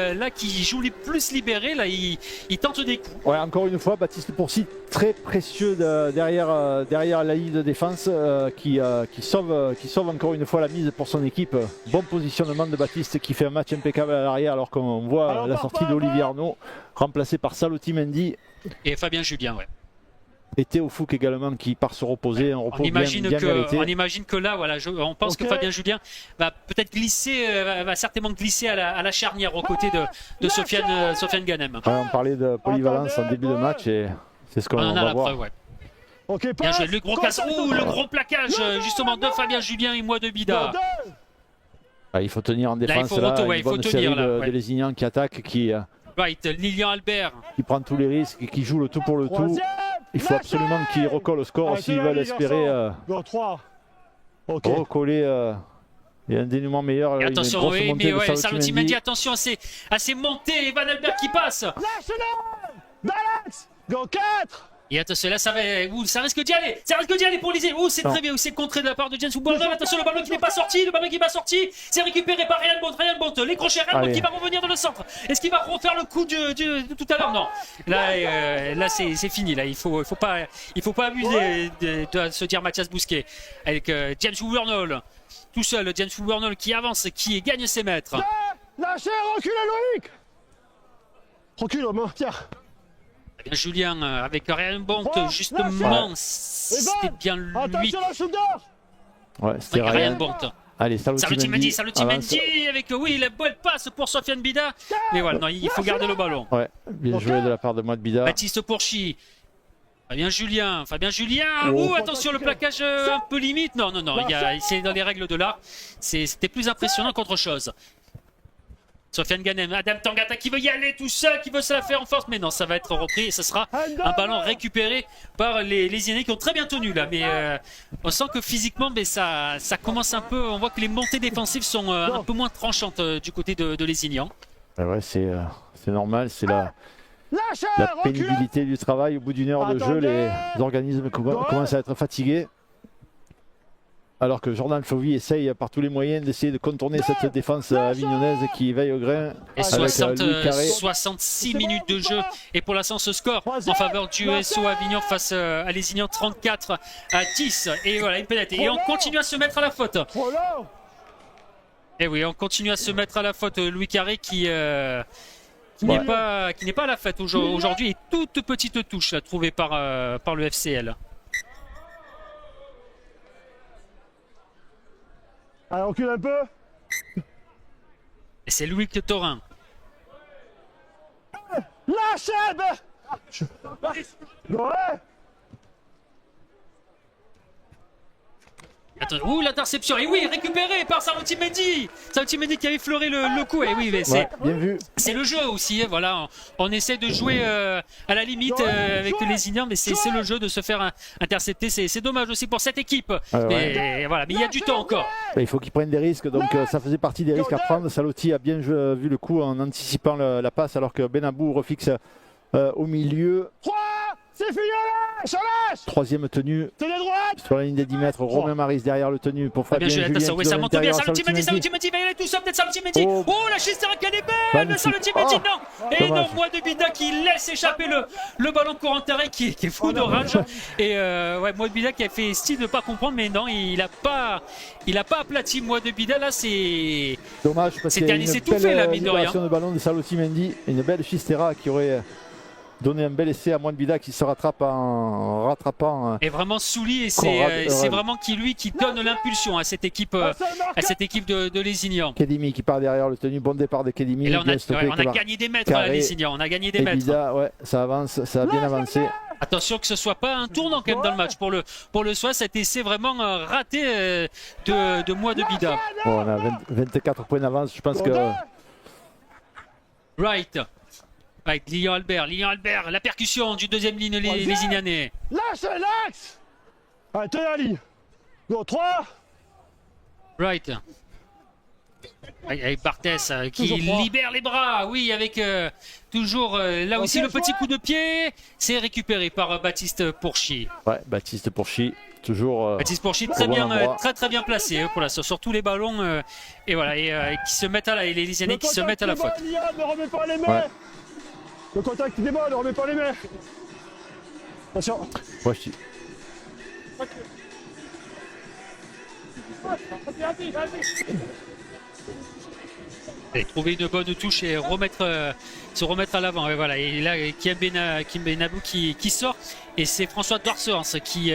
joue les plus libérés, là, il tente des coups. Ouais, encore une fois, Baptiste Pourchy très précieux derrière la ligne de défense qui sauve encore une fois la mise pour son équipe. Bon positionnement de Baptiste qui fait un match impeccable à l'arrière alors qu'on voit la sortie d'Olivier Arnaud remplacé par Salotti Mendy et Fabien Julien. Et Théo Fouque également qui part se reposer, un repos on imagine que là, voilà, on pense que Fabien Julien va peut-être glisser, va certainement glisser à la charnière aux côtés de Sofiane Ganem. On parlait de polyvalence en début de match et c'est ce qu'on en a va la voir. Preuve, bien joué, le gros plaquage justement de Fabien Julien et moi de Bida. Il faut tenir en défense une bonne série de Lézignan qui attaque, Lilian Albert qui prend tous les risques et qui joue le tout pour le tout. Il faut absolument qu'il recolle au score s'ils veulent espérer recoller et un dénouement meilleur. Et attention, Salotti Mendy, attention à ces montées, Evan Albert qui passe. Lâche-le dans l'axe. Go 4. Et attention, là ça risque d'y aller pour les c'est très bien, c'est contré de la part de James Woodward. Attention, le ballon qui n'est pas sorti, c'est récupéré par Ryan Bont, les crochets, Ryan Bont qui va revenir dans le centre. Est-ce qu'il va refaire le coup de tout à l'heure? Non, là c'est fini, là il faut pas abuser de se dire Mathias Bousquet avec James Woodward tout seul, James Woodward qui avance, qui gagne ses mètres. Lâchez, reculez Loïc. Recule, Pierre. Bien Julien avec Ryan Bont, justement, c'était bien lui. Ouais, c'était Ryan Bont. Allez, Salotti Mendy avec la bonne passe pour Sofiane Bida. Mais voilà, non, il faut garder le ballon. Ouais, bien joué de la part de moi de Bida. Baptiste Pourchy. Fabien Julien. Oh. Attention, le plaquage un peu limite. Non, c'est dans les règles de l'art. C'était plus impressionnant qu'autre chose. Sofiane Ganem, Adam Tangata qui veut y aller tout seul, qui veut se la faire en force, mais non, ça va être repris et ce sera un ballon récupéré par les Izianais qui ont très bien tenu là. Mais on sent que physiquement, mais ça commence un peu. On voit que les montées défensives sont un peu moins tranchantes du côté de Lézignan. Ouais, c'est normal, c'est la pénibilité du travail. Au bout d'une heure de jeu, les organismes commencent à être fatigués. Alors que Jordan Flovy essaye par tous les moyens d'essayer de contourner cette défense avignonnaise qui veille au grain. Et 66 minutes de jeu. Et pour l'instant, ce score en faveur du SO Avignon face à Lézignan, 34-10. Et voilà, une pénalité. Et on continue à se mettre à la faute. Et oui, on continue à se mettre à la faute. Louis Carré qui n'est pas à la fête aujourd'hui. Et toute petite touche là, trouvée par le FCL. Allez, on recule un peu. Et c'est Louis Thorin. Lâchez. Ouais. Ouh, l'interception. Et oui, récupéré par Saloti Mendy. Saloti Mendy qui avait fleuré le coup. Et oui, mais bien vu. C'est le jeu aussi. Voilà, on essaie de jouer à la limite avec les Lézignans, mais c'est le jeu de se faire intercepter. C'est dommage aussi pour cette équipe. Mais voilà, mais il y a du temps encore. Il faut qu'ils prennent des risques. Donc ça faisait partie des risques à prendre. Saloti a bien vu le coup en anticipant la passe, alors que Benabou refixe au milieu. 3, c'est fini, lâche. Troisième tenue droite. sur la ligne des 10 mètres. Romain Maris derrière le tenu pour Fabien Julien. Oui, ça monte bien. Saloti Mendy va y aller tout seul. Peut-être Saloti Mendy. Oh, la chistera qui est belle. Saloti Mendy, non. Et non, Moi de Bida qui laisse échapper le ballon courant terrain qui est fou de rage. Et Moi de Bida qui a fait style de ne pas comprendre, mais non, il a pas aplati Moi de Bida. Là, c'est dommage parce qu'il y a une belle libération de ballon de Saloti Mendy. Une belle chistera qui aurait donner un bel essai à Moine-Bida qui se rattrape en rattrapant. Et vraiment Souli, et c'est vraiment lui qui donne l'impulsion à cette équipe de Lézignan. Kedimi qui part derrière le tenu, bon départ de Kedimi. Et là on a gagné des mètres à Lézignan, on a gagné des mètres. Bida, ouais, ça avance, ça a bien avancé. Attention que ce soit pas un tournant quand même dans le match pour le soir, cet essai vraiment raté de Moi de Bida. Bon, on a 24 points d'avance, je pense que. Right. Avec Lilian Albert, la percussion du deuxième ligne Lézignanais. Lâche l'axe. Allez, tenez la ligne. Go, 3. Right. Avec Barthès qui libère les bras. Oui, avec toujours là aussi le petit coup de pied. C'est récupéré par Baptiste Pourchy. Ouais, Baptiste Pourchy. Toujours. Baptiste Pourchy très bien placé pour la sur tous les ballons. Et voilà, qui se mettent les Lézignanais qui se mettent à la faute. Ne remets pas les mains. Ouais. Le contact est bon, ne remets pas les mains. Attention. Voici. Et trouver une bonne touche et se remettre à l'avant. Et voilà. Et là, Kim Benabou qui sort. Et c'est François Dorsens qui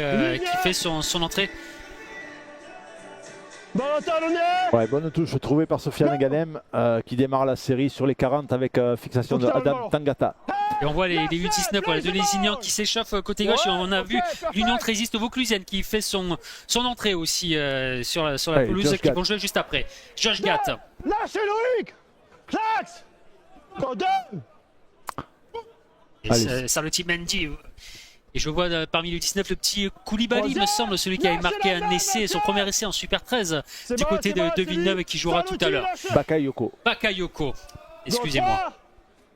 fait son entrée. Ouais, bonne touche trouvée par Sofiane Ganem qui démarre la série sur les 40 avec fixation de Adam Tangata. Et on voit les U19 de Lézignan qui s'échauffent côté gauche. Et on a vu l'Union Trésiste Vauclusienne qui fait son entrée aussi sur la pelouse qui vont jouer juste après. Josh Gatt. Lâchez Loïc. Clax. Et Saloti Mendy. Et je vois parmi les 19 le petit Koulibaly, il me semble, celui qui avait marqué un essai, son premier essai en Super 13 du côté de Villeneuve et qui jouera tout à l'heure. Bakayoko. Excusez-moi.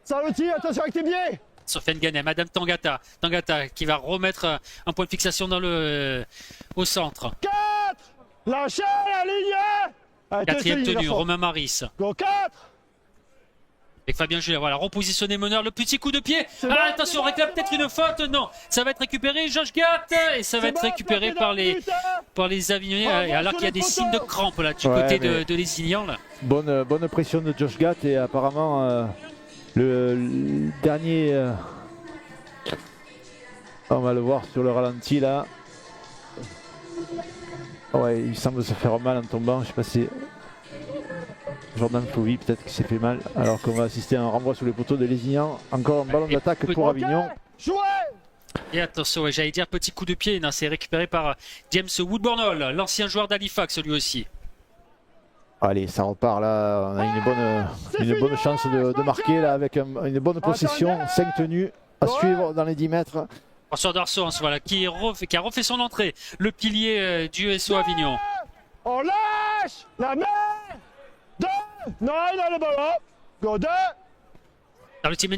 Saloti, attention avec tes pieds. Sofiane Ganem, Madame Tangata qui va remettre un point de fixation au centre. 4. Lâchez la ligne. Quatrième tenue, Romain Maris. Go 4. Avec Fabien Julien, voilà, repositionné meneur, le petit coup de pied. Attention, on réclame peut-être une faute. Non, ça va être récupéré, Josh Gatt. Et ça va être récupéré par les Avignonnais. Alors qu'il y a des signes de crampe là, du côté de Lézignan. Bonne pression de Josh Gatt et apparemment le dernier. On va le voir sur le ralenti là. Ouais, il semble se faire mal en tombant. Je sais pas si. Jordan Flovy peut-être qui s'est fait mal, alors qu'on va assister à un renvoi sous les poteaux de Lézignan. Encore un ballon d'attaque pour Avignon. Et attention, ouais, j'allais dire petit coup de pied, non, c'est récupéré par James Woodburnell, l'ancien joueur d'Halifax lui aussi. Allez, ça repart là, on a une bonne chance de marquer là avec une bonne possession, 5 tenues à suivre dans les 10 mètres. François Darsos, voilà, qui a refait son entrée, le pilier du USO Avignon. On lâche la main. 2. Non, il a le ballon. Go 2.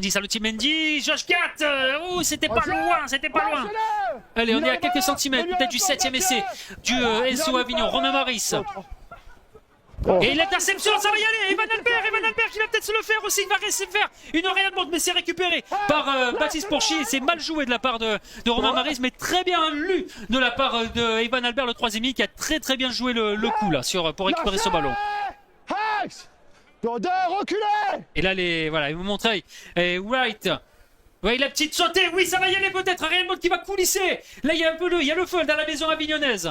Saluti Mendy, Josh Gatt. Oh, c'était pas loin, c'était pas loin. Allez, on est à quelques centimètres, peut-être du 7e essai du USO Avignon. Romain Maris. Et l'interception, ça va y aller. Evan Albert qui va peut-être se le faire aussi. Il va rester faire une réelle mais c'est récupéré par Baptiste Pourchy. C'est mal joué de la part de Romain Maris, mais très bien lu de la part de Evan Albert, le 3e, qui a très bien joué le coup là pour récupérer ce ballon. Reculez. Et là, voilà, ils vous montrent Wright. Ouais, la petite sautée, oui, ça va y aller peut-être. Réellement qui va coulisser. Là, il y a le feu dans la maison avignonnaise.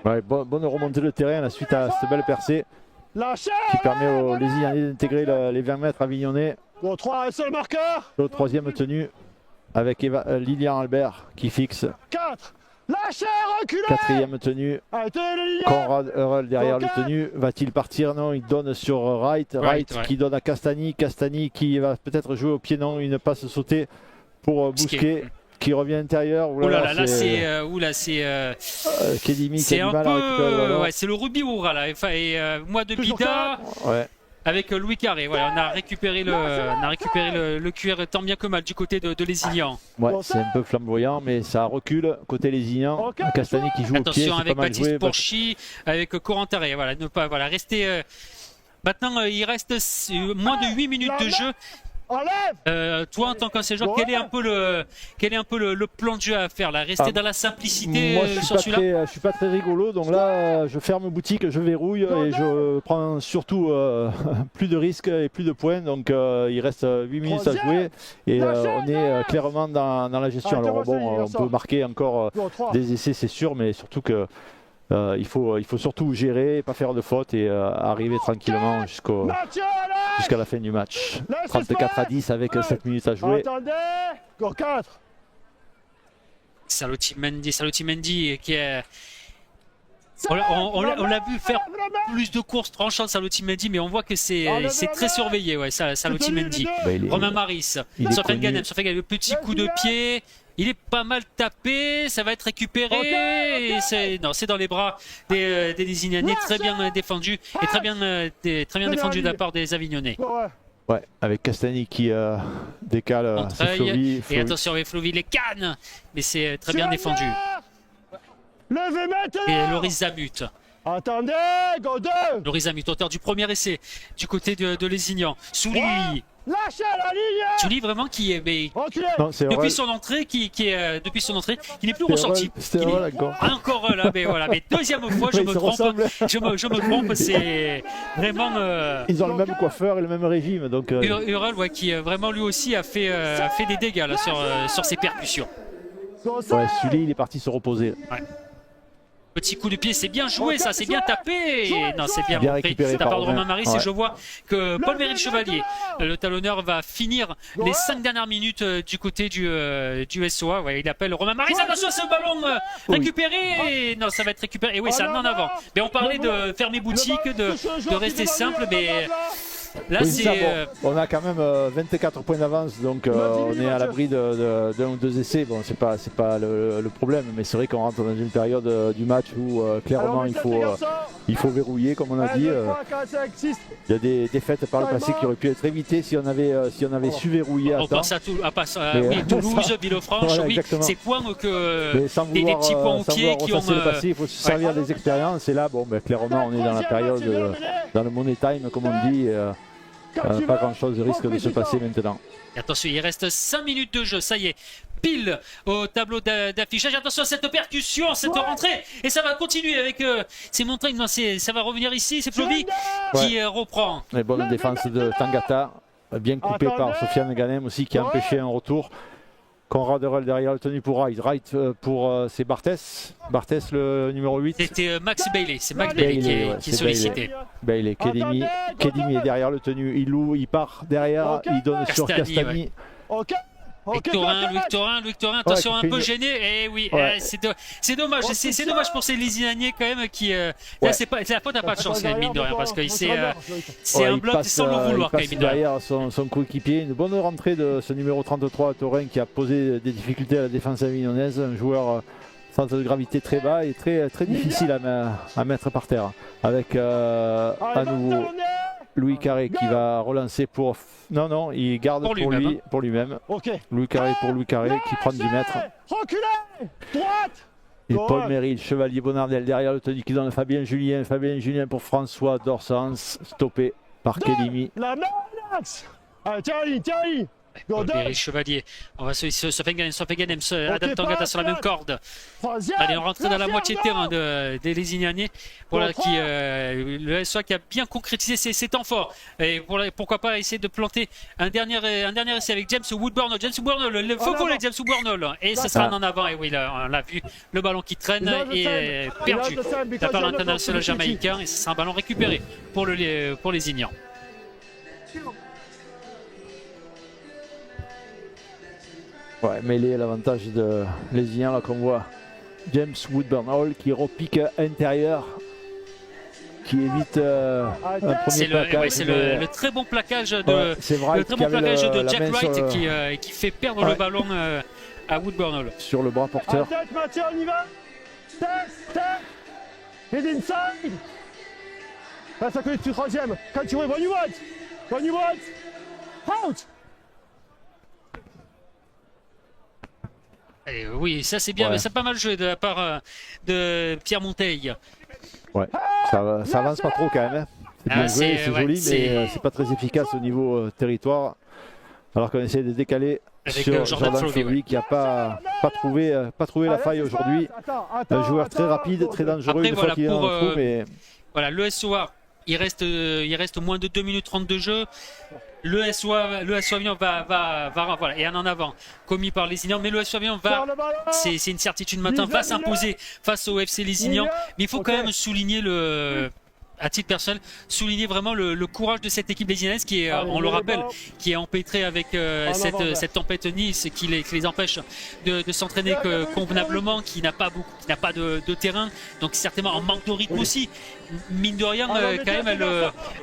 Ouais, bonne remontée de terrain là, suite à cette belle percée qui permet aux Lésignanais d'intégrer les 20 mètres avignonnais. Bon, 3, un seul marqueur. Le 3e tenue avec Lilian Albert qui fixe. 4. Lâchez, reculez. 4e tenue. Conrad Hurrell derrière le tenue. Va-t-il partir? Non, il donne sur Wright. Wright qui donne à Castagni. Castagni qui va peut-être jouer au pied, non, une passe sautée pour Bousquet. Qui revient intérieur. Là, c'est Kedimi qui c'est a un du mal à récupérer le ballon. ouais, c'est le Ruby Oura là. Et moi de Bida avec Louis Carré. Voilà, on a récupéré le cuir tant bien que mal du côté de Lézignan. Ouais, c'est un peu flamboyant, mais ça recule côté Lézignan. Castagni qui joue au pied, attention avec pas mal Baptiste joué. Pourchy, avec Corentaré. Voilà, ne pas rester. Maintenant, il reste moins de 8 minutes de jeu. Toi en tant qu'ancien joueur, quel est un peu le plan de jeu à faire là? Rester dans la simplicité. Moi je suis pas très rigolo, donc là je ferme boutique, je verrouille et je prends surtout plus de risques et plus de points, donc il reste 8 minutes à jouer et on est clairement dans la gestion. Alors bon, on peut marquer encore des essais, c'est sûr, mais surtout que il faut surtout gérer, pas faire de fautes et arriver tranquillement jusqu'à la fin du match. 34-10 avec 7 minutes à jouer. Attendez, go 4. Salotti Mendy qui est... On l'a vu faire plus de courses tranchantes, Salotti Mendy, mais on voit que c'est très surveillé, ouais, Salotti Mendy. Romain Maris, Sofiane Ganem, le petit coup de pied. Il est pas mal tapé, ça va être récupéré. C'est dans les bras des Lézignanais, très bien défendu et très bien défendu de la part des Avignonnais. Ouais, avec Castagni qui décale. Et attention avec Flovy, les cannes, mais c'est très bien défendu. Levez maintenant. Et Loris Zamut. Attendez, go 2. Loris Zamut, auteur du premier essai du côté de Lézignan. Souli. Lâchez la ligne. Souli vraiment qui est depuis son entrée qui n'est plus ressorti. Encore là, mais deuxième fois je me trompe, c'est vraiment ils ont le même coiffeur et le même régime, donc Hurrell qui vraiment lui aussi a fait des dégâts là, sur ses percussions. Ouais, Sully il est parti se reposer. Ouais. Petit coup de pied, c'est bien joué, ça, c'est bien tapé. Non, c'est bien récupéré de la part de Romain Maris. Et je vois que Paul-Méric Chevalier, le talonneur, va finir les 5 dernières minutes du côté du SOA. Ouais, il appelle Romain Maris. Attention, ce ballon récupéré. Non, ça va être récupéré. Et oui, ça en avant. Mais on parlait de fermer boutique, de rester simple, mais... Là, on a quand même 24 points d'avance, donc on est à l'abri d'un ou deux essais. Bon, c'est pas le problème, mais c'est vrai qu'on rentre dans une période du match où clairement il faut verrouiller, comme on a dit. Il y a des défaites par le passé qui auraient pu être évitées si on avait su verrouiller à temps. On pense à Toulouse, Villefranche, voilà, oui, ces points que des petits points au pied qui ont. Le passé, il faut se servir des expériences. Et là, bon, clairement, on est dans la période, dans le money time, comme on dit. Pas grand chose risque de se passer maintenant. Et attention, il reste 5 minutes de jeu, ça y est, pile au tableau d'affichage. Attention à cette percussion, cette rentrée, et ça va continuer avec c'est montré, non, ça va revenir ici, c'est Flovy qui reprend. Et bonne défense de Tangata, bien coupé par Sofiane Ganem aussi qui a empêché un retour. Conrad Hurrell derrière le tenu pour Wright pour c'est Barthès le numéro 8. C'était Max Bailey, c'est Max Bailey qui est sollicité. Bailey, Kedimi est derrière le tenu, il part derrière, il donne sur Castagni. Loïc Thorin, attention, Ouais, un peu gêné. Et oui, Ouais. c'est dommage. C'est dommage pour ces Léziniannais quand même qui. Là, c'est la faute n'a pas de chance, mine de rien, parce que c'est un il bloc passe, sans le vouloir il quand passe même, mine de rien. derrière son coéquipier. Une bonne rentrée de ce numéro 33, Thorin, qui a posé des difficultés à la défense avignonnaise. Un joueur centre de gravité très bas et très difficile à mettre par terre. Avec à nouveau Louis Carré qui va relancer pour... Non, il garde pour lui-même. Ok. Louis Carré pour Louis Carré qui prend 10 mètres. Reculez. Droite. Et Paul Merrill, Chevalier Bonardel derrière le tenue qui donne Fabien Julien. Fabien Julien pour François Dorsans, stoppé par Kelimi. La menace. Allez, tiens. Paul Berry, Chevalier. On va Sofenganem, Adam Tangata sur la même corde. Allez, on rentre dans la moitié de terrain des Léziniannais. Voilà, le SOA qui a bien concrétisé ses temps forts. Et pourquoi pas essayer de planter un dernier essai avec James Woodburn. Le faux volet James Woodburn. Et ce sera un en avant. Et oui, là, on l'a vu, le ballon qui traîne est perdu de la part l'international jamaïcain. Et ce sera un ballon récupéré pour les Ignans. Ouais, mêlé à l'avantage de Léziniens, là qu'on voit James Woodburn Hall qui repique intérieur, qui évite un premier plaquage. C'est le très bon plaquage de, Jack Wright qui fait perdre le ballon à Woodburn Hall. Sur le bras porteur. Tête, Mathieu, on y va. Tête. Head inside. Là, ça connaît le troisième. Quand tu vois, when you want. Out. Oui, ça c'est bien, mais c'est pas mal joué de la part de Pierre Monteil. Ouais, ça avance pas trop quand même. Hein. C'est bien joué, c'est joli, mais c'est pas très efficace au niveau territoire. Alors qu'on essaie de décaler avec sur Jordan Fleury, qui n'a pas trouvé la faille aujourd'hui. Un joueur très rapide, très dangereux. Après, une fois qu'il est dans le trou, mais... Voilà, le SOA, il reste moins de 2 minutes 30 de jeu. Le SOA Avignon va voilà, et un en avant commis par les Ignans, mais le SOA Avignon c'est une certitude maintenant, va s'imposer face au FC Les Ignans. Mais il faut quand même souligner à titre personnel, souligner vraiment le courage de cette équipe lézinaise qui est, on le rappelle, qui est empêtrée avec cette tempête Nice qui les empêche de s'entraîner convenablement, qui n'a pas de terrain, donc certainement en manque de rythme aussi. Mine de rien, quand même,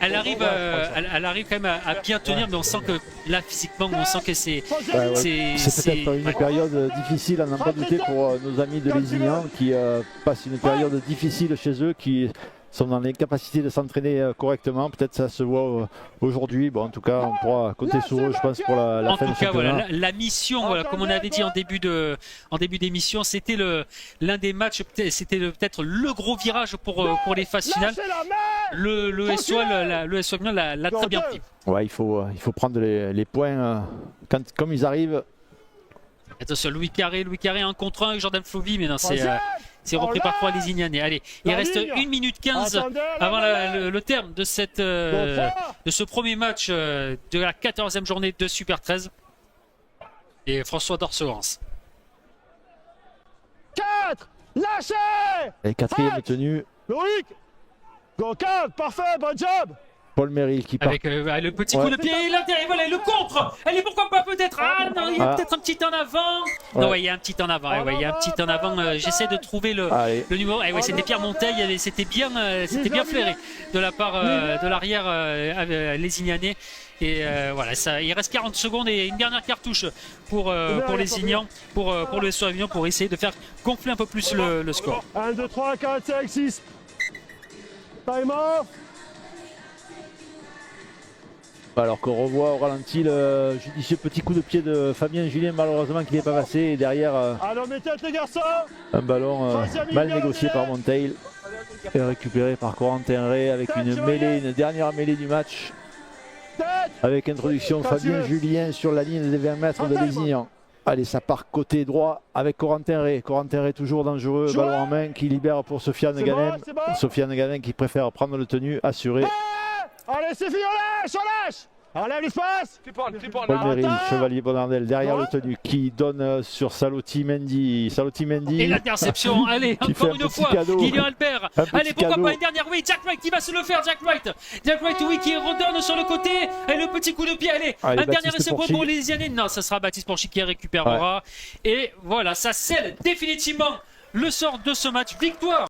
elle arrive quand même à bien tenir, mais on sent que là physiquement, on sent que c'est peut-être une période difficile à n'en pas douter pour nos amis de Lézignan qui passent une période difficile chez eux, qui sont dans l'incapacité de s'entraîner correctement. Peut-être ça se voit aujourd'hui. Bon, en tout cas, on pourra compter sur eux, je pense, pour la fin du championnat. Voilà, la mission, voilà, comme on avait dit en début d'émission, c'était l'un des matchs, c'était peut-être le gros virage pour les phases finales. Le SOA l'a très bien pris. Ouais, il faut prendre les points comme ils arrivent. Attention, Louis Carré 1 contre 1 avec Jordan Fleury, mais non, c'est repris par 3 Léziniannais. Allez, il reste 1 minute 15 avant le terme de ce premier match de la 14e journée de Super 13. Et François Dorsans. 4, lâchez. Et quatrième tenue. Loïc. Go 4, parfait, bon job. Paul Merrill qui part. Avec le petit coup de pied, l'intérieur, voilà, le contre. Allez, pourquoi pas peut-être. Ah non, il y a peut-être un petit en avant. Non, ouais, il y a un petit en avant. Il y a un petit en avant. J'essaie de trouver le numéro. C'était Pierre Monteil. C'était bien flairé de la part de l'arrière lézignanais. Et voilà, il reste 40 secondes et une dernière cartouche pour les Ignans, pour le SOA Avignon, pour essayer de faire gonfler un peu plus le score. 1, 2, 3, 4, 5, 6. Time off. Alors qu'on revoit au ralenti le judicieux petit coup de pied de Fabien Julien, malheureusement qui n'est pas passé. Et derrière, alors, mes têtes, les garçons. Un ballon mal négocié par Monteil et récupéré par Corentin Ray avec une dernière mêlée du match. Avec introduction de Fabien Julien sur la ligne des 20 mètres de Lézignan. Allez, ça part côté droit avec Corentin Ray. Corentin Ray toujours dangereux, ballon en main qui libère pour Sofiane Ganem. Sofiane Ganem qui préfère prendre le tenu, assuré. Allez, c'est fini, on lâche. Enlève l'espace. Paul Merrill, Chevalier Bonardel derrière le tenu qui donne sur Salotti Mendy. Et l'interception, allez, qui encore fait un une petit fois, cadeau. Kylian Albert. Un petit Allez, pourquoi cadeau. pas une dernière? Oui, Jack Wright, il va se le faire, Jack Wright. Jack Wright, oui, qui redonne sur le côté. Et le petit coup de pied, allez, Allez, un dernier Baptiste essai Pourchig. pour les Lysianais. Non, ça sera Baptiste Pourchig qui récupérera. Et voilà, ça scelle définitivement le sort de ce match. Victoire